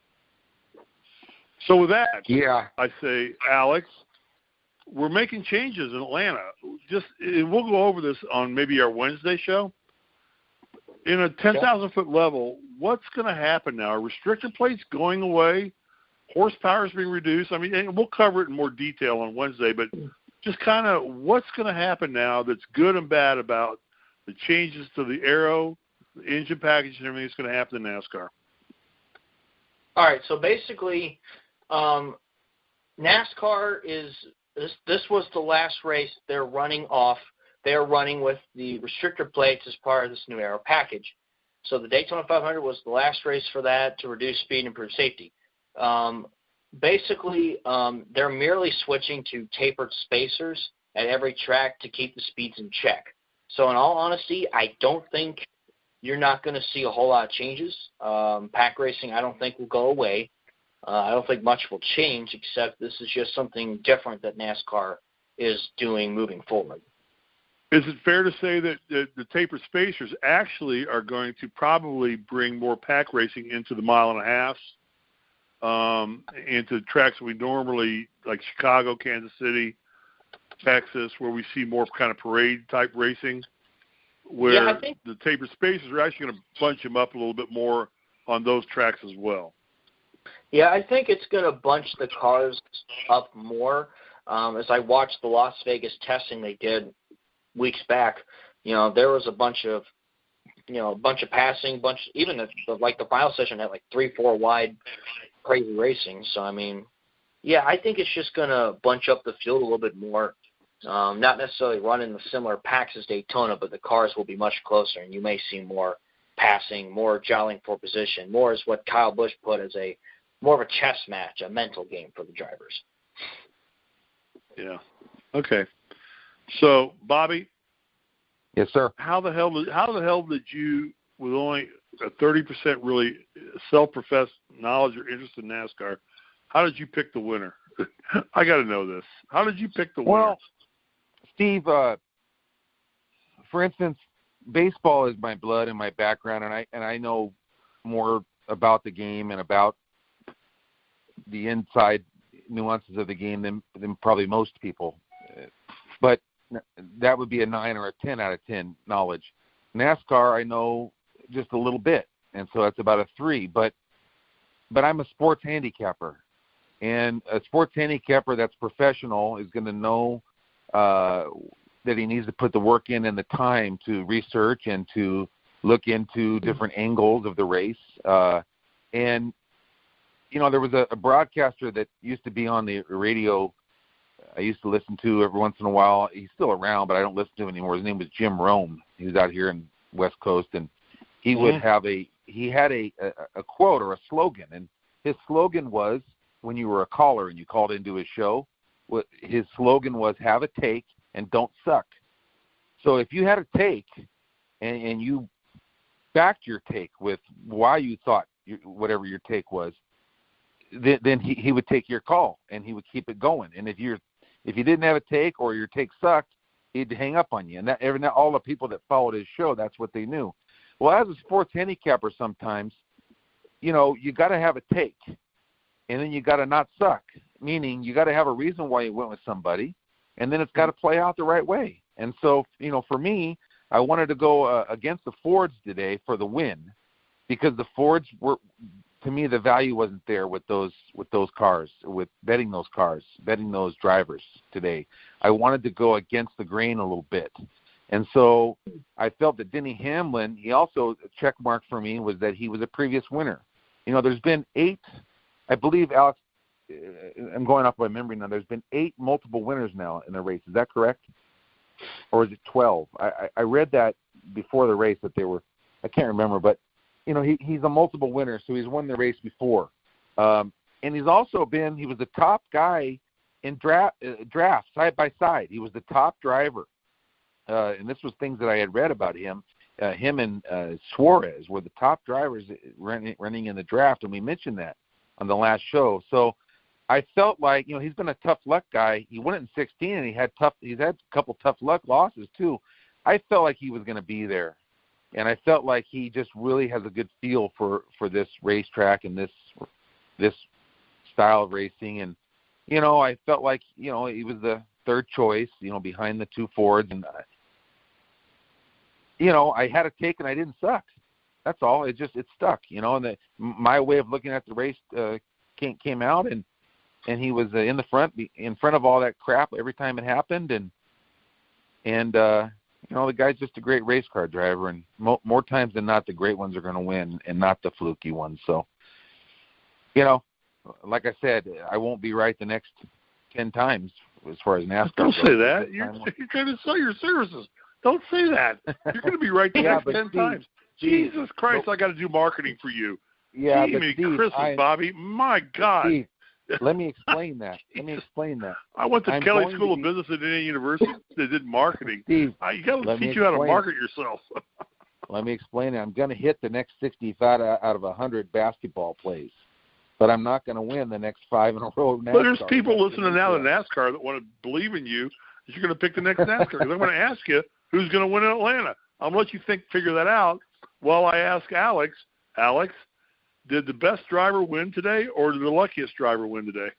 So with that, I say, Alex, we're making changes in Atlanta. We'll go over this on maybe our Wednesday show. In a 10,000-foot level, what's going to happen now? Are restrictor plates going away? Horsepower is being reduced? I mean, and we'll cover it in more detail on Wednesday, but just kind of what's going to happen now that's good and bad about the changes to the aero, the engine package, and everything that's going to happen in NASCAR? All right, so basically NASCAR is this was the last race they're running off. They're running with the restrictor plates as part of this new aero package. So the Daytona 500 was the last race for that to reduce speed and improve safety. Basically, they're merely switching to tapered spacers at every track to keep the speeds in check. So in all honesty, I don't think you're not going to see a whole lot of changes. Pack racing, I don't think, will go away. I don't think much will change, except this is just something different that NASCAR is doing moving forward. Is it fair to say that the tapered spacers actually are going to probably bring more pack racing into the 1.5 miles, into tracks we normally, like Chicago, Kansas City, Texas, where we see more kind of parade-type racing, where I think the tapered spacers are actually going to bunch them up a little bit more on those tracks as well? Yeah, I think it's going to bunch the cars up more. As I watched the Las Vegas testing they did weeks back, there was a bunch of passing, even the final session had like 3-4 wide, crazy racing. So I mean, yeah, I think it's just gonna bunch up the field a little bit more. Not necessarily running the similar packs as Daytona, but the cars will be much closer, and you may see more passing, more jostling for position, more is what Kyle Busch put as more of a chess match, a mental game for the drivers. Yeah. Okay. So, Bobby. Yes, sir. How the hell did you, with only a 30% really self-professed knowledge or interest in NASCAR, how did you pick the winner? I got to know this. How did you pick the winner? Well, Steve, for instance, baseball is my blood and my background, and I know more about the game and about the inside nuances of the game than probably most people. But that would be a 9 or a 10 out of 10 knowledge. NASCAR, I know just a little bit, and so that's about a 3. But I'm a sports handicapper, and a sports handicapper that's professional is going to know that he needs to put the work in and the time to research and to look into different angles of the race. And there was a broadcaster that used to be on the radio I used to listen to every once in a while. He's still around, but I don't listen to him anymore. His name was Jim Rome. He was out here in West Coast, and he would have a quote or a slogan, and his slogan was, when you were a caller and you called into his show, his slogan was, have a take and don't suck. So if you had a take and you backed your take with why you thought whatever your take was, then he would take your call and he would keep it going. And if you didn't have a take or your take sucked, he'd hang up on you. And all the people that followed his show, that's what they knew. Well, as a sports handicapper, sometimes, you got to have a take, and then you got to not suck. Meaning, you got to have a reason why you went with somebody, and then it's got to play out the right way. And so, for me, I wanted to go against the Fords today for the win, because the Fords were, to me, the value wasn't there with those cars, with betting those drivers today. I wanted to go against the grain a little bit. And so I felt that Denny Hamlin, he also, a check mark for me was that he was a previous winner. There's been 8, I believe, Alex, I'm going off my memory now, there's been 8 multiple winners now in the race. Is that correct? Or is it 12? I read that before the race that they were, I can't remember, but he's a multiple winner, so he's won the race before. And he was the top guy in draft side by side. He was the top driver, and this was things that I had read about him. Him and Suarez were the top drivers running in the draft, and we mentioned that on the last show. So I felt like, he's been a tough luck guy. He won it in 16, and he's had a couple tough luck losses too. I felt like he was going to be there, and I felt like he just really has a good feel for this racetrack and this style of racing. And I felt like he was the third choice, behind the two Fords, and I had a take and I didn't suck. That's all. It stuck, and my way of looking at the race came out, and he was in front of all that crap every time it happened, and the guy's just a great race car driver, and more times than not, the great ones are going to win and not the fluky ones. So, like I said, I won't be right the next 10 times as far as NASCAR Don't goes. say that. You're trying to sell your services. Don't say that. You're going to be right the next 10 times. Jesus Christ, I got to do marketing for you. Yeah, but Steve, Christmas, Bobby. My God. Steve, let me explain that. I went to Kelly School of Business at Indiana University that did marketing. Steve, you got to teach you how to market yourself. Let me explain it. I'm going to hit the next 65 out of 100 basketball plays, but I'm not going to win the next 5 in a row. But there's people listening now to NASCAR that want to believe in you that you're going to pick the next NASCAR. Because I'm going to ask you who's going to win in Atlanta. I'm going to let you figure that out while I ask Alex. Alex, did the best driver win today, or did the luckiest driver win today?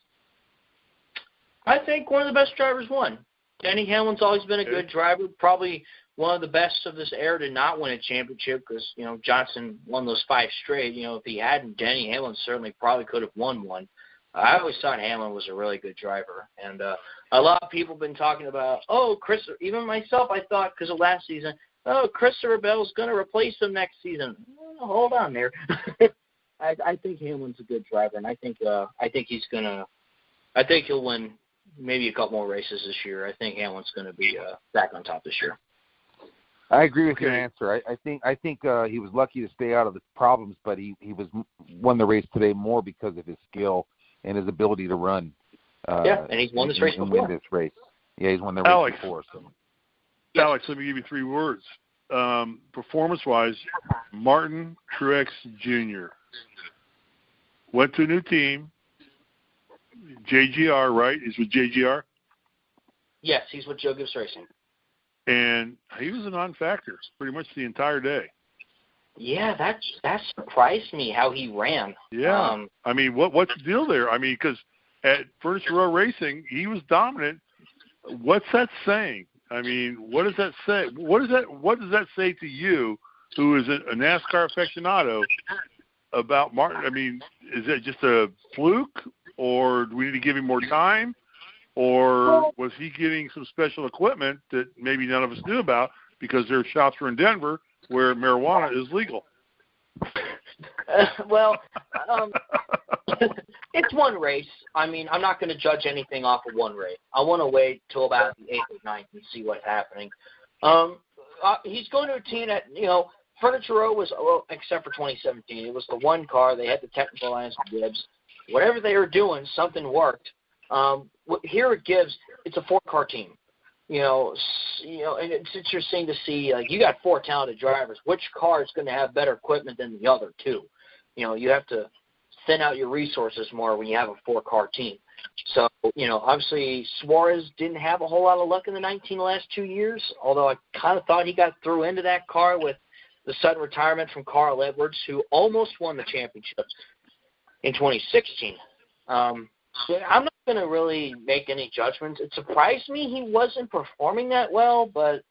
I think one of the best drivers won. Denny Hamlin's always been a good driver, probably one of the best of this era to not win a championship because, Johnson won those 5 straight. If he hadn't, Denny Hamlin certainly probably could have won one. I always thought Hamlin was a really good driver. And a lot of people have been talking about, even myself, I thought because of last season, Christopher Bell's going to replace him next season. Hold on there. I think Hamlin's a good driver, and I think he'll win maybe a couple more races this year. I think Hamlin's going to be back on top this year. I agree with your answer. I think he was lucky to stay out of the problems, but he won the race today more because of his skill and his ability to run. And he's won this race before. Win this race. Yeah, he's won the race before. So. Alex, let me give you 3 words. Performance-wise, Martin Truex Jr. went to a new team. JGR, right? He's with JGR? Yes, he's with Joe Gibbs Racing. And he was a non-factor pretty much the entire day. Yeah, that surprised me how he ran. Yeah. What's the deal there? Because at Furniture Row Racing, he was dominant. What's that saying? What does that say? What does that say to you, who is a NASCAR aficionado, about Martin? Is that just a fluke, or do we need to give him more time, or was he getting some special equipment that maybe none of us knew about because their shops were in Denver where marijuana is legal? It's one race. I'm not going to judge anything off of one race. I want to wait till about the 8th or 9th and see what's happening. He's going to a team that, Furniture Row was, except for 2017, it was the one car. They had the technical alliance with Gibbs. Whatever they were doing, something worked. Here at Gibbs, it's a 4-car team. And it's interesting to see, you got 4 talented drivers. Which car is going to have better equipment than the other 2? You have to thin out your resources more when you have a 4-car team. So, obviously Suarez didn't have a whole lot of luck in the last 2 years, although I kind of thought he got through into that car with the sudden retirement from Carl Edwards, who almost won the championship in 2016. I'm not going to really make any judgments. It surprised me he wasn't performing that well, but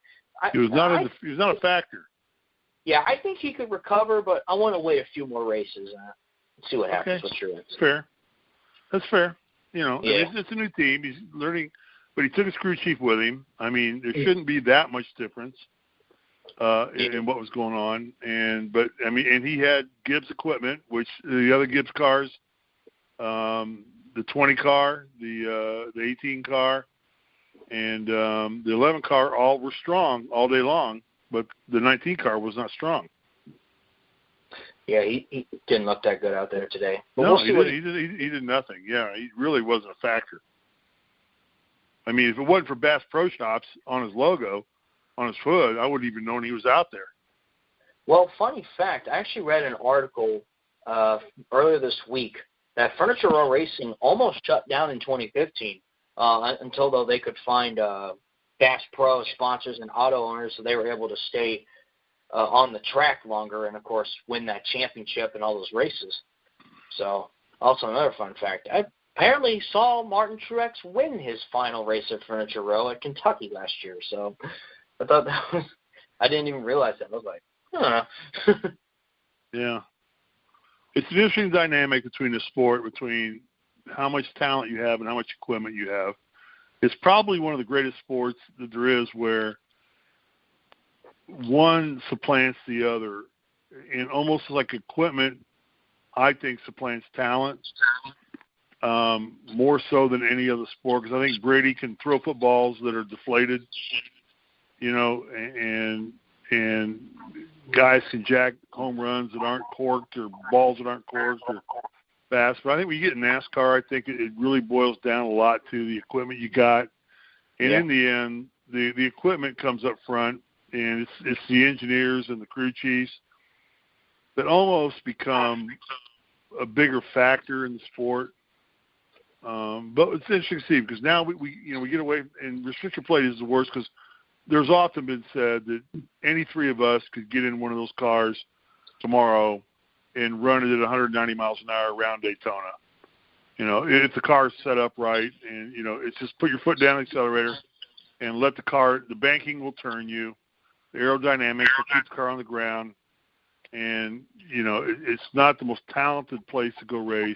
he was not a factor. Yeah, I think he could recover, but I want to wait a few more races and see what happens with Truex. Fair. That's fair. It's a new team. He's learning, but he took his crew chief with him. There shouldn't be that much difference in what was going on. And he had Gibbs equipment, which the other Gibbs cars, the 20 car, the 18 car, and the 11 car all were strong all day long, but the 19 car was not strong. Yeah, he didn't look that good out there today. But no, we'll see he did nothing. Yeah, he really wasn't a factor. I mean, if it wasn't for Bass Pro Shops on his logo, on his hood, I wouldn't even known he was out there. Well, funny fact, I actually read an article earlier this week that Furniture Row Racing almost shut down in 2015 until though they could find Bass Pro sponsors and auto owners, so they were able to stay on the track longer and, of course, win that championship and all those races. So, also another fun fact. I apparently saw Martin Truex win his final race at Furniture Row at Kentucky last year. So, I thought that was – I didn't even realize that. I was like, huh. Yeah. It's an interesting dynamic between the sport, between how much talent you have and how much equipment you have. It's probably one of the greatest sports that there is where one supplants the other. And almost like equipment, I think, supplants talent more so than any other sport, because I think Brady can throw footballs that are deflated, you know, and guys can jack home runs that aren't corked or balls that aren't corked or fast. But I think when you get in NASCAR, I think it really boils down a lot to the equipment you got. And in the end, the equipment comes up front, and it's the engineers and the crew chiefs that almost become a bigger factor in the sport. But it's interesting to see, because now we get away, and restrictor plate is the worst, because there's often been said that any three of us could get in one of those cars tomorrow and run it at 190 miles an hour around Daytona. You know, if the car's set up right, and, you know, it's just put your foot down the accelerator and let the banking will turn you, the aerodynamics will keep the car on the ground, and, you know, it's not the most talented place to go race,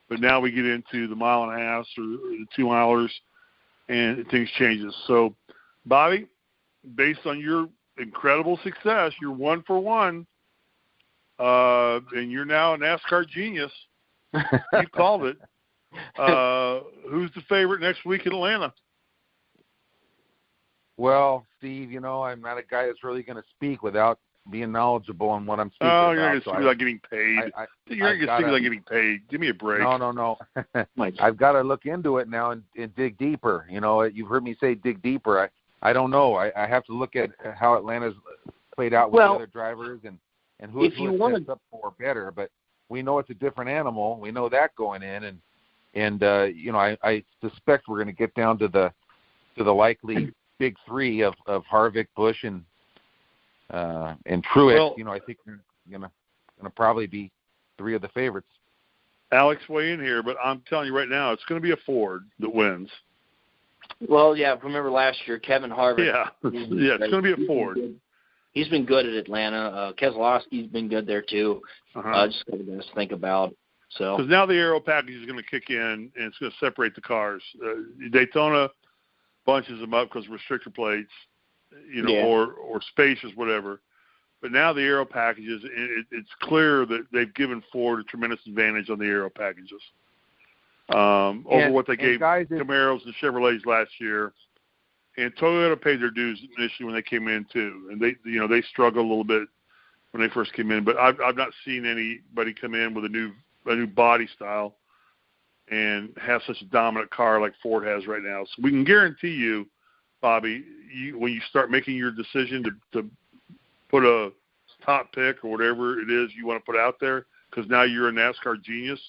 but now we get into the mile and a half or the 2 milers, and things changes. So, Bobby, based on your incredible success, you're 1 for 1, and you're now a NASCAR genius. You called it. Who's the favorite next week in Atlanta? Well, Steve, you know, I'm not a guy that's really going to speak without being knowledgeable on what I'm speaking about. Oh, you're going to speak without getting paid. You're going to speak without getting paid. Give me a break. No. I've got to look into it now and dig deeper. You know, you've heard me say dig deeper. I don't know. I have to look at how Atlanta's played out with the other drivers and who it's set up for better. But we know it's a different animal. We know that going in, and you know, I suspect we're going to get down to the likely big three of Harvick, Busch, and Truex. Well, you know, I think they're gonna probably be three of the favorites. Alex, weigh in here, but I'm telling you right now, it's going to be a Ford that wins. Well, yeah, remember last year, Kevin Harvick. Yeah, it's going to be a Ford. He's been good at Atlanta. Keselowski's been good there too. Just got to think about. So because now the aero package is going to kick in, and it's going to separate the cars. Daytona bunches them up because restrictor plates, you know, or spacers, whatever. But now the aero packages, it's clear that they've given Ford a tremendous advantage on the aero packages over what they gave Camaros and Chevrolets last year. And Toyota paid their dues initially when they came in too, and they struggled a little bit when they first came in. But I've not seen anybody come in with a new body style and have such a dominant car like Ford has right now. So we can guarantee you, Bobby, when you start making your decision to put a top pick or whatever it is you want to put out there, because now you're a NASCAR genius,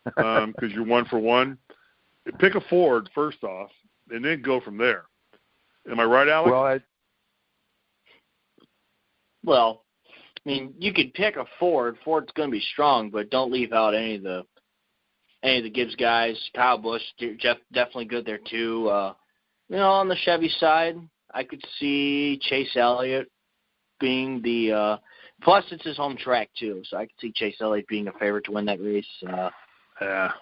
because you're 1 for 1. Pick a Ford first off, and then go from there. Am I right, Alex? Well, I mean, you could pick a Ford. Ford's going to be strong, but don't leave out any of the Gibbs guys. Kyle Busch, definitely good there too. You know, on the Chevy side, I could see Chase Elliott being the plus it's his home track too, so I could see Chase Elliott being a favorite to win that race. That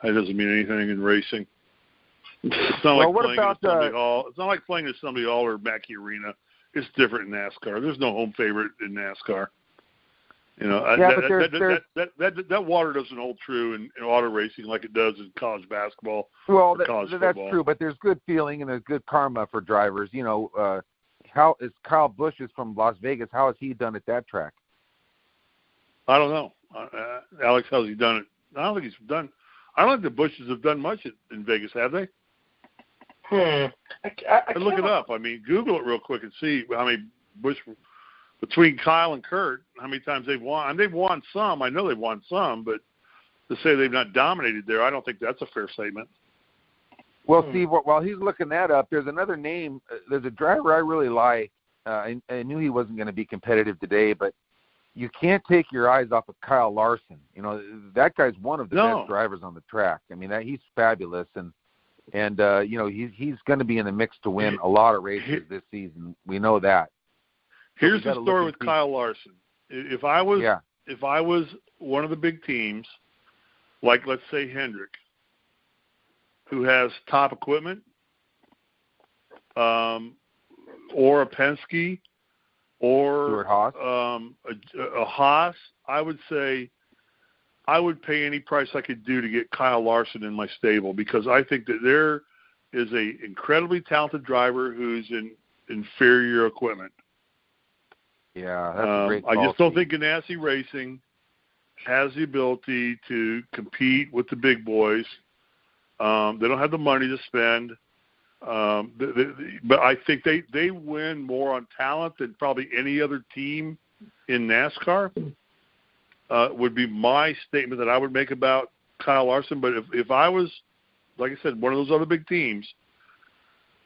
doesn't mean anything in racing. It's not like playing at Assembly Hall. It's not like playing at Assembly Hall or Mackey Arena. It's different in NASCAR. There's no home favorite in NASCAR. You know, that water doesn't hold true in auto racing like it does in college basketball. Well, that's true, but there's good feeling and there's good karma for drivers. You know, how is Kyle Busch is from Las Vegas? How has he done at that track? I don't know. Alex, how's he done it? I don't think the Bushes have done much in Vegas, have they? I look it up. I mean, Google it real quick and see how many between Kyle and Kurt, how many times they've won. And they've won some. I know they've won some, but to say they've not dominated there, I don't think that's a fair statement. Well, Steve, while he's looking that up, there's another name. There's a driver I really like. I knew he wasn't going to be competitive today, but you can't take your eyes off of Kyle Larson. You know, that guy's one of the best drivers on the track. I mean, he's fabulous, and you know, he's going to be in the mix to win a lot of races this season. We know that. Here's the story with Kyle Larson. If I was one of the big teams, like let's say Hendrick, who has top equipment, or a Penske, or a Haas, I would say I would pay any price I could do to get Kyle Larson in my stable, because I think that there is a incredibly talented driver who's in inferior equipment. Yeah, that's a great call. I just don't think Ganassi Racing has the ability to compete with the big boys. They don't have the money to spend. But I think they win more on talent than probably any other team in NASCAR, would be my statement that I would make about Kyle Larson. But if I was, like I said, one of those other big teams,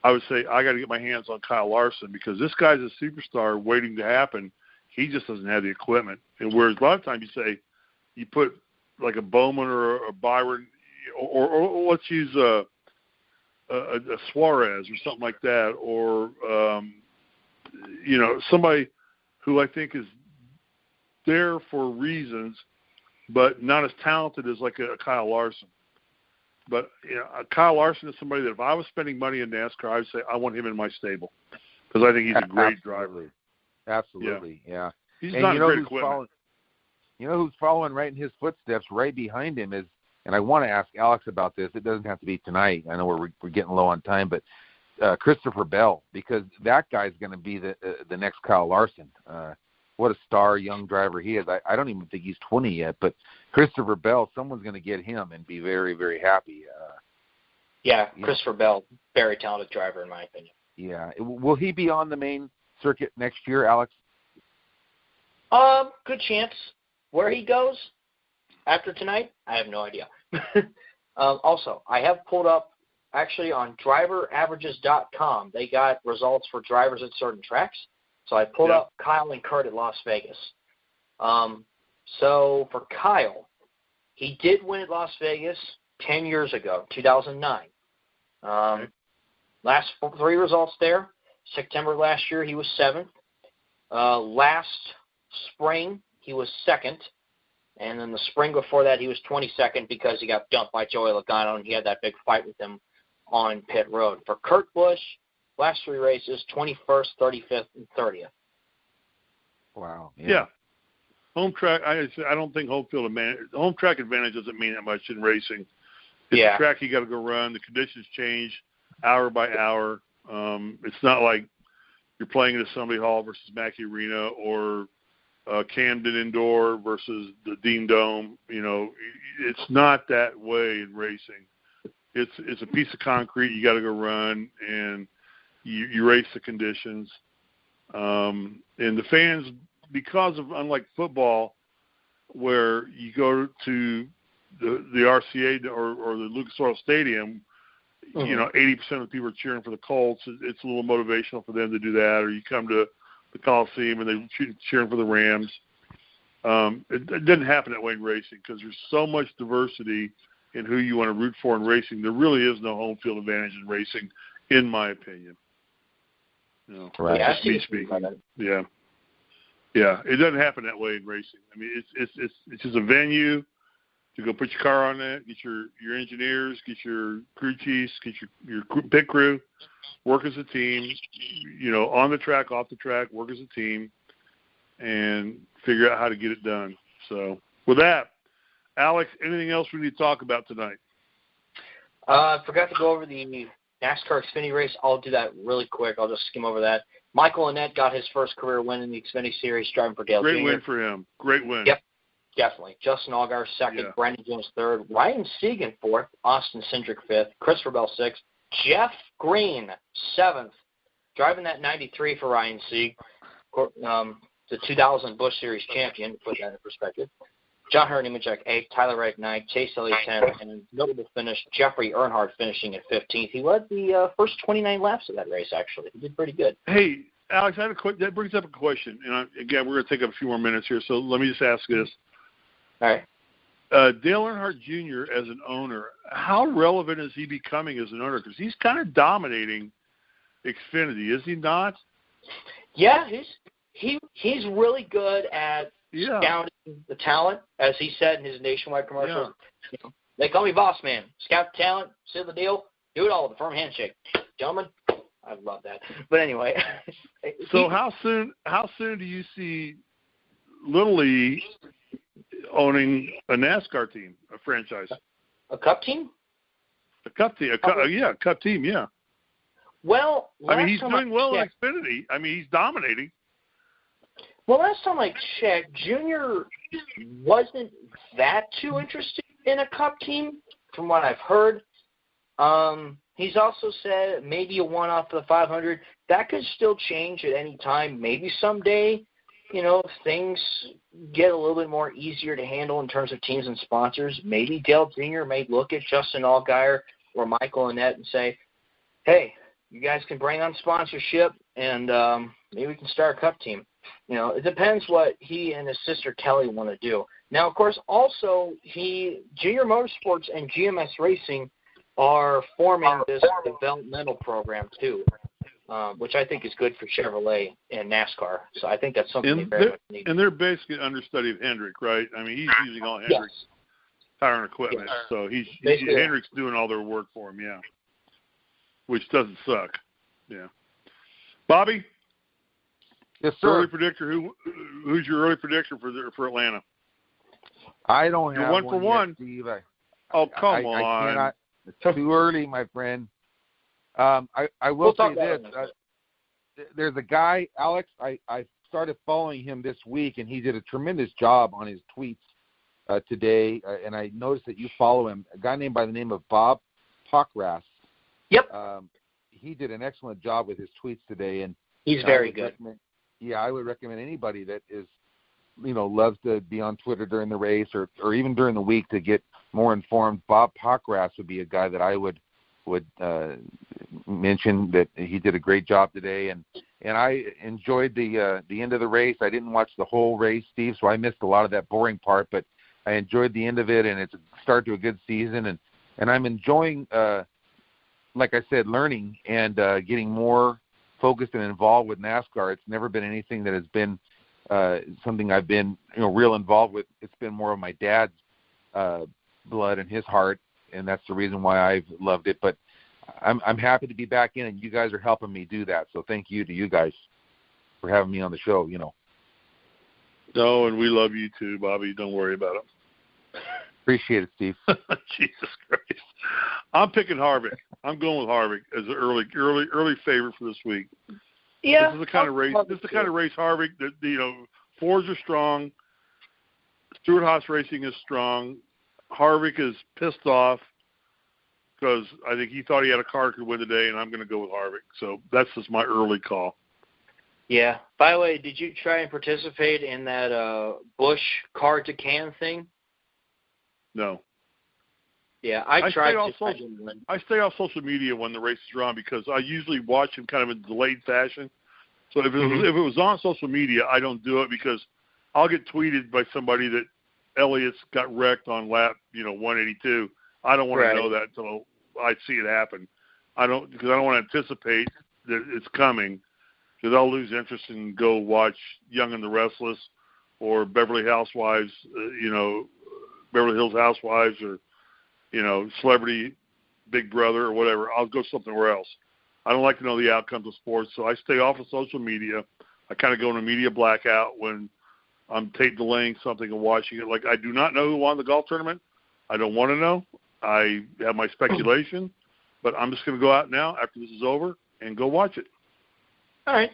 I would say I got to get my hands on Kyle Larson, because this guy's a superstar waiting to happen. He just doesn't have the equipment. And whereas a lot of times you say you put like a Bowman or a Byron, or let's use a Suarez or something like that, or you know, somebody who I think is there for reasons, but not as talented as like a Kyle Larson. But you know, Kyle Larson is somebody that if I was spending money in NASCAR, I would say I want him in my stable, because I think he's a great driver. Absolutely, yeah. He's not great equipment. You know who's following right in his footsteps? Right behind him is, and I want to ask Alex about this. It doesn't have to be tonight. I know we're getting low on time, but Christopher Bell, because that guy's going to be the next Kyle Larson. What a star young driver he is. I don't even think he's 20 yet, but Christopher Bell, someone's going to get him and be very, very happy. Christopher Bell, very talented driver in my opinion. Yeah. Will he be on the main circuit next year, Alex? Good chance. Where he goes after tonight, I have no idea. Also, I have pulled up, actually on driveraverages.com, they got results for drivers at certain tracks. So I pulled up Kyle and Kurt at Las Vegas. So for Kyle, he did win at Las Vegas 10 years ago, 2009. Last 3 results there. September last year, he was 7th. Last spring, he was 2nd. And then the spring before that, he was 22nd because he got dumped by Joey Logano, and he had that big fight with him on pit road. For Kurt Busch, last 3 races, 21st, 35th, and 30th. Wow. Yeah. Home track, I don't think home track advantage doesn't mean that much in racing. It's a track you got to go run. The conditions change hour by hour. It's not like you're playing at Assembly Hall versus Mackey Arena, or Camden Indoor versus the Dean Dome. You know, it's not that way in racing. It's a piece of concrete you got to go run, and you race the conditions. And the fans, because of, unlike football, where you go to the RCA or the Lucas Oil Stadium, you know, 80% of the people are cheering for the Colts. It's a little motivational for them to do that. Or you come to the Coliseum and they're cheering for the Rams. It doesn't happen that way in racing, because there's so much diversity in who you want to root for in racing. There really is no home field advantage in racing, in my opinion. You know, right. Yeah, me speaking. Yeah. Yeah, it doesn't happen that way in racing. I mean, it's just a venue to go put your car on that, get your engineers, get your crew chiefs, get your pit crew, work as a team, you know, on the track, off the track, work as a team, and figure out how to get it done. So with that, Alex, anything else we need to talk about tonight? I forgot to go over the NASCAR Xfinity race. I'll do that really quick. I'll just skim over that. Michael Annett got his first career win in the Xfinity Series, driving for Dale Jr. Great win for him. Great win. Yep, definitely. Justin Allgaier second, Brandon Jones third, Ryan Segan fourth, Austin Cindric fifth, Christopher Bell sixth, Jeff Green, 7th, driving that 93 for Ryan Sieg, the 2000 Busch Series champion, to put that in perspective. John Hurt Nemechek, 8th, Tyler Reddick, 9th, Chase Elliott, 10th, and notable finish, Jeffrey Earnhardt finishing at 15th. He led the first 29 laps of that race, actually. He did pretty good. Hey, Alex, that brings up a question. And again, we're going to take up a few more minutes here, so let me just ask this. All right. Dale Earnhardt Jr. as an owner, how relevant is he becoming as an owner? Because he's kind of dominating Xfinity, is he not? Yeah, he's really good at scouting the talent, as he said in his nationwide commercials. Yeah. They call me boss man. Scout the talent, seal the deal, do it all with a firm handshake. Gentlemen, I love that. But anyway. So how soon do you see Little League owning a NASCAR team, a franchise? A Cup team? A Cup team, a Cup team, yeah. Well, I mean, he's doing well in Xfinity. I mean, he's dominating. Well, last time I checked, Junior wasn't that too interested in a Cup team, from what I've heard. He's also said maybe a one-off for the 500. That could still change at any time. Maybe someday, if things get a little bit more easier to handle in terms of teams and sponsors, maybe Dale Jr. may look at Justin Allgaier or Michael Annett and say, hey, you guys can bring on sponsorship, and maybe we can start a Cup team. It depends what he and his sister Kelly want to do. Now, of course, also, Junior Motorsports and GMS Racing are forming this developmental program, too, which I think is good for Chevrolet and NASCAR. So I think that's something they very much need. And they're basically understudy of Hendrick, right? I mean, he's using all Hendrick's tire and equipment. Yes. So Hendrick's doing all their work for him, yeah, which doesn't suck. Yeah. Bobby? Yes, sir. Early predictor. Who's your early predictor for Atlanta? I don't have one for one. Yet, Steve. Come on. I cannot. It's too early, my friend. I will say this. There's a guy, Alex, I started following him this week, and he did a tremendous job on his tweets today, and I noticed that you follow him, a guy named by the name of Bob Pockras. Yep. He did an excellent job with his tweets today, and he's very good. I would recommend anybody that is, loves to be on Twitter during the race or even during the week to get more informed. Bob Pockras would be a guy that I would mention that he did a great job today, and I enjoyed the end of the race. I didn't watch the whole race, Steve, so I missed a lot of that boring part, but I enjoyed the end of it, and it's a start to a good season, and I'm enjoying, like I said, learning and getting more focused and involved with NASCAR. It's never been anything that has been something I've been real involved with. It's been more of my dad's blood and his heart, and that's the reason why I've loved it. But I'm happy to be back in, and you guys are helping me do that. So thank you to you guys for having me on the show. No, and we love you too, Bobby. Don't worry about it. Appreciate it, Steve. Jesus Christ. I'm picking Harvick. I'm going with Harvick as an early favorite for this week. Yeah. This is the kind of race Harvick that Fords are strong. Stewart-Haas Racing is strong. Harvick is pissed off because I think he thought he had a car that could win today, and I'm going to go with Harvick. So that's just my early call. Yeah. By the way, did you try and participate in that Busch car to can thing? No. Yeah, I tried to. I stay off social media when the races are on because I usually watch them kind of in delayed fashion. So if it was on social media, I don't do it because I'll get tweeted by somebody that Elliott's got wrecked on lap 182. I don't want to know that until I see it happen. Because I don't want to anticipate that it's coming because I'll lose interest and go watch Young and the Restless or Beverly Housewives, Beverly Hills Housewives or, Celebrity Big Brother or whatever. I'll go somewhere else. I don't like to know the outcomes of sports, so I stay off of social media. I kind of go in a media blackout when I'm tape delaying something and watching it. Like, I do not know who won the golf tournament. I don't want to know. I have my speculation, but I'm just going to go out now after this is over and go watch it. All right.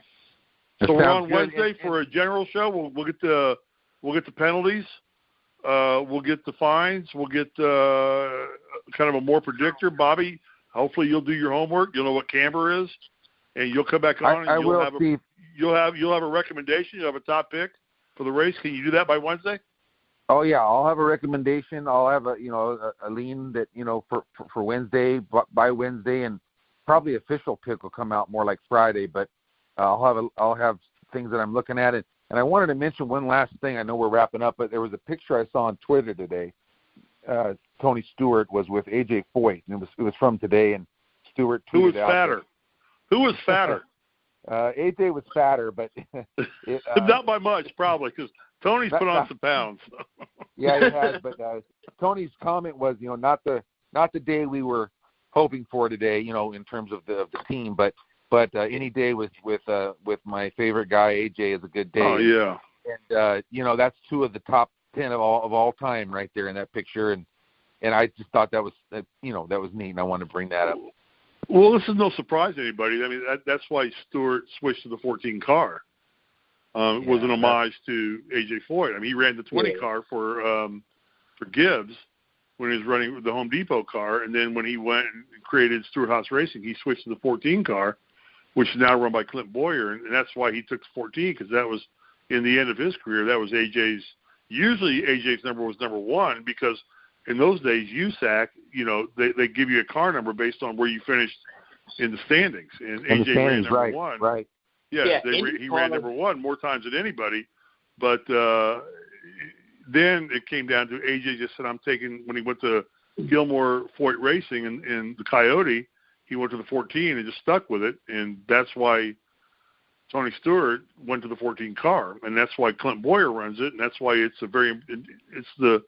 So we're on Wednesday for a general show. We'll get the penalties. We'll get the fines. We'll get kind of a more predictor. Bobby, Hopefully you'll do your homework. You'll know what camber is, and you'll come back on and you'll have a recommendation. You'll have a top pick for the race. Can you do that by Wednesday? Oh yeah, I'll have a recommendation. I'll have a lean that for Wednesday by Wednesday, and probably official pick will come out more like Friday. But I'll have things that I'm looking at it. And I wanted to mention one last thing. I know we're wrapping up, but there was a picture I saw on Twitter today. Tony Stewart was with AJ Foyt, and it was from today. And Stewart tweeted Who was out fatter? Who was fatter? AJ was fatter, but not by much, probably, because Tony's put on some pounds. Yeah, he has. But Tony's comment was, not the day we were hoping for today, in terms of the team, but any day with my favorite guy AJ is a good day. Oh yeah. And that's 2 of the top 10 of all time right there in that picture, and I just thought that was that was neat, and I wanted to bring that up. Well, this is no surprise to anybody. I mean, that's why Stewart switched to the 14 car. Was an homage to AJ Foyt. I mean, he ran the 20 car for Gibbs when he was running the Home Depot car, and then when he went and created Stewart-Haas Racing, he switched to the 14 car, which is now run by Clint Boyer, and that's why he took the 14, because that was, in the end of his career, that was AJ's. Usually AJ's number was number 1, because in those days, USAC, they give you a car number based on where you finished in the standings, and AJ ran number 1. Right. Yeah, he ran number 1 more times than anybody, but then it came down to AJ just said, I'm taking, when he went to Gilmore Foyt Racing in the Coyote, he went to the 14 and just stuck with it, and that's why Tony Stewart went to the 14 car, and that's why Clint Boyer runs it, and that's why it's the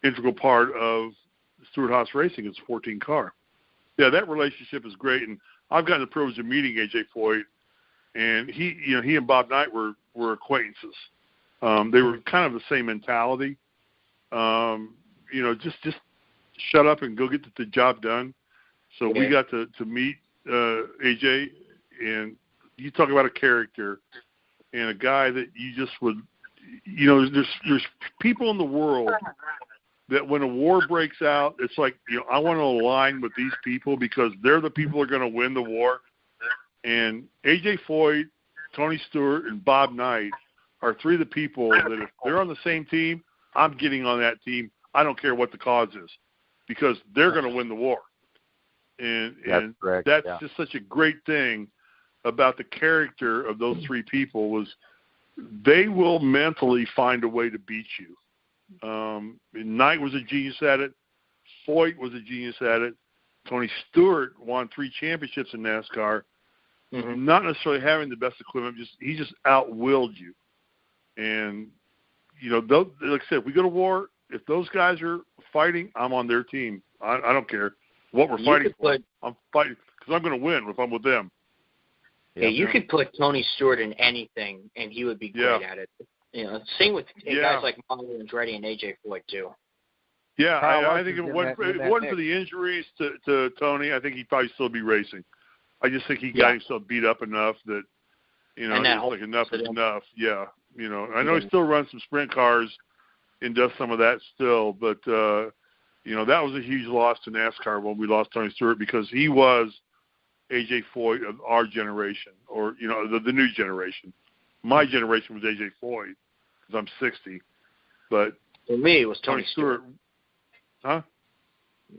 integral part of Stewart-Haas Racing. It's a 14 car. Yeah, that relationship is great, and I've gotten the privilege of meeting AJ Foyt, and he and Bob Knight were acquaintances. They were kind of the same mentality. Just shut up and go get the job done. So we got to meet AJ, and you talk about a character and a guy that you just would, there's people in the world that when a war breaks out, it's like, I want to align with these people because they're the people who are going to win the war. And AJ Foyt, Tony Stewart, and Bob Knight are 3 of the people that if they're on the same team, I'm getting on that team. I don't care what the cause is, because they're going to win the war. And that's just such a great thing about the character of those 3 people was they will mentally find a way to beat you. Knight was a genius at it. Foyt was a genius at it. Tony Stewart won 3 championships in NASCAR. Mm-hmm. Not necessarily having the best equipment, he just out-willed you. And, like I said, if we go to war, if those guys are fighting, I'm on their team. I don't care what we're fighting for. I'm fighting because I'm going to win if I'm with them. Yeah, you could put Tony Stewart in anything, and he would be great at it. Same with guys like Mario Andretti and AJ Foyt, too. Yeah, I think if it wasn't for the injuries to Tony, I think he'd probably still be racing. I just think he got himself beat up enough that, it's like enough is enough. Yeah, I know he still runs some sprint cars and does some of that still, but, that was a huge loss to NASCAR when we lost Tony Stewart because he was AJ Foyt of our generation or, the new generation. My generation was AJ Foyt because I'm 60, but for me, it was Tony Stewart. Huh?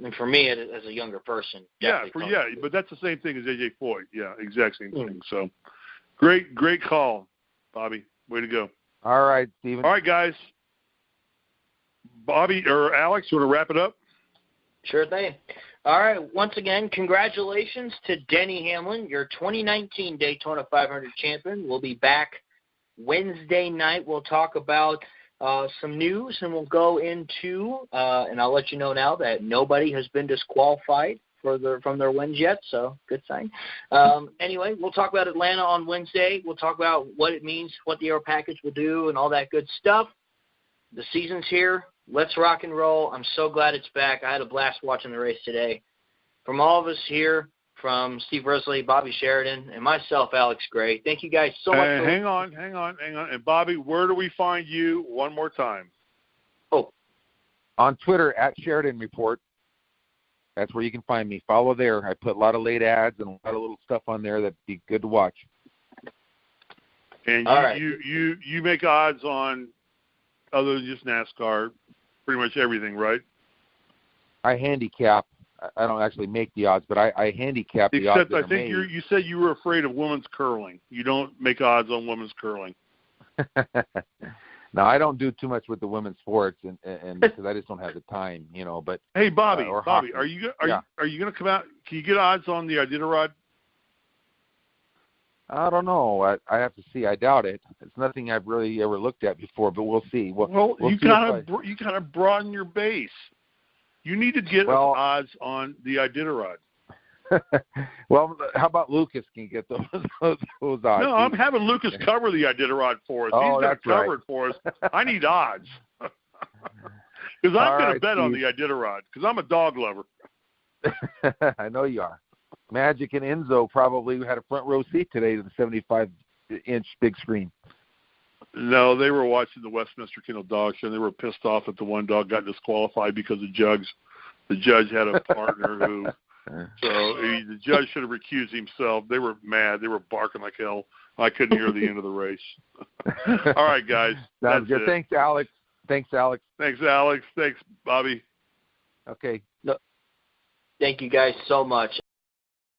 And for me, as a younger person, but that's the same thing as AJ Foyt. Yeah, exact same thing. So, great call, Bobby. Way to go. All right, Steven. All right, guys. Bobby or Alex, you want to wrap it up? Sure thing. All right. Once again, congratulations to Denny Hamlin, your 2019 Daytona 500 champion. We'll be back Wednesday night. We'll talk about some news, and we'll go into, and I'll let you know now that nobody has been disqualified from their wins yet, so good sign. Anyway, we'll talk about Atlanta on Wednesday. We'll talk about what it means, what the air package will do, and all that good stuff. The season's here. Let's rock and roll. I'm so glad it's back. I had a blast watching the race today. From all of us here, from Steve Risley, Bobby Sheridan, and myself, Alex Gray, thank you guys so much. Hang on. And, Bobby, where do we find you one more time? On Twitter, @Sheridan Report. That's where you can find me. Follow there. I put a lot of late ads and a lot of little stuff on there that'd be good to watch. And you make odds on, other than just NASCAR, pretty much everything, right? I handicap. I don't actually make the odds, but I handicap the odds. Except I think you said you were afraid of women's curling. You don't make odds on women's curling. No, I don't do too much with the women's sports, and because I just don't have the time, you know. But hey, Bobby, hockey. are you going to come out? Can you get odds on the Iditarod? I don't know. I have to see. I doubt it. It's nothing I've really ever looked at before, but we'll see. We'll you kind of broaden your base. You need to get odds on the Iditarod. Well, how about Lucas can get those odds? No, I'm having Lucas cover the Iditarod for us. He's got it covered for us. I need odds. Because I'm going to bet on the Iditarod because I'm a dog lover. I know you are. Magic and Enzo probably had a front row seat today to the 75-inch big screen. No, they were watching the Westminster Kennel Dog Show, and they were pissed off that the one dog got disqualified because the judge had a partner who – the judge should have recused himself. They were mad. They were barking like hell. I couldn't hear the end of the race. All right, guys. Sounds good. Thanks, Alex. Thanks, Alex. Thanks, Bobby. Okay. Thank you guys so much.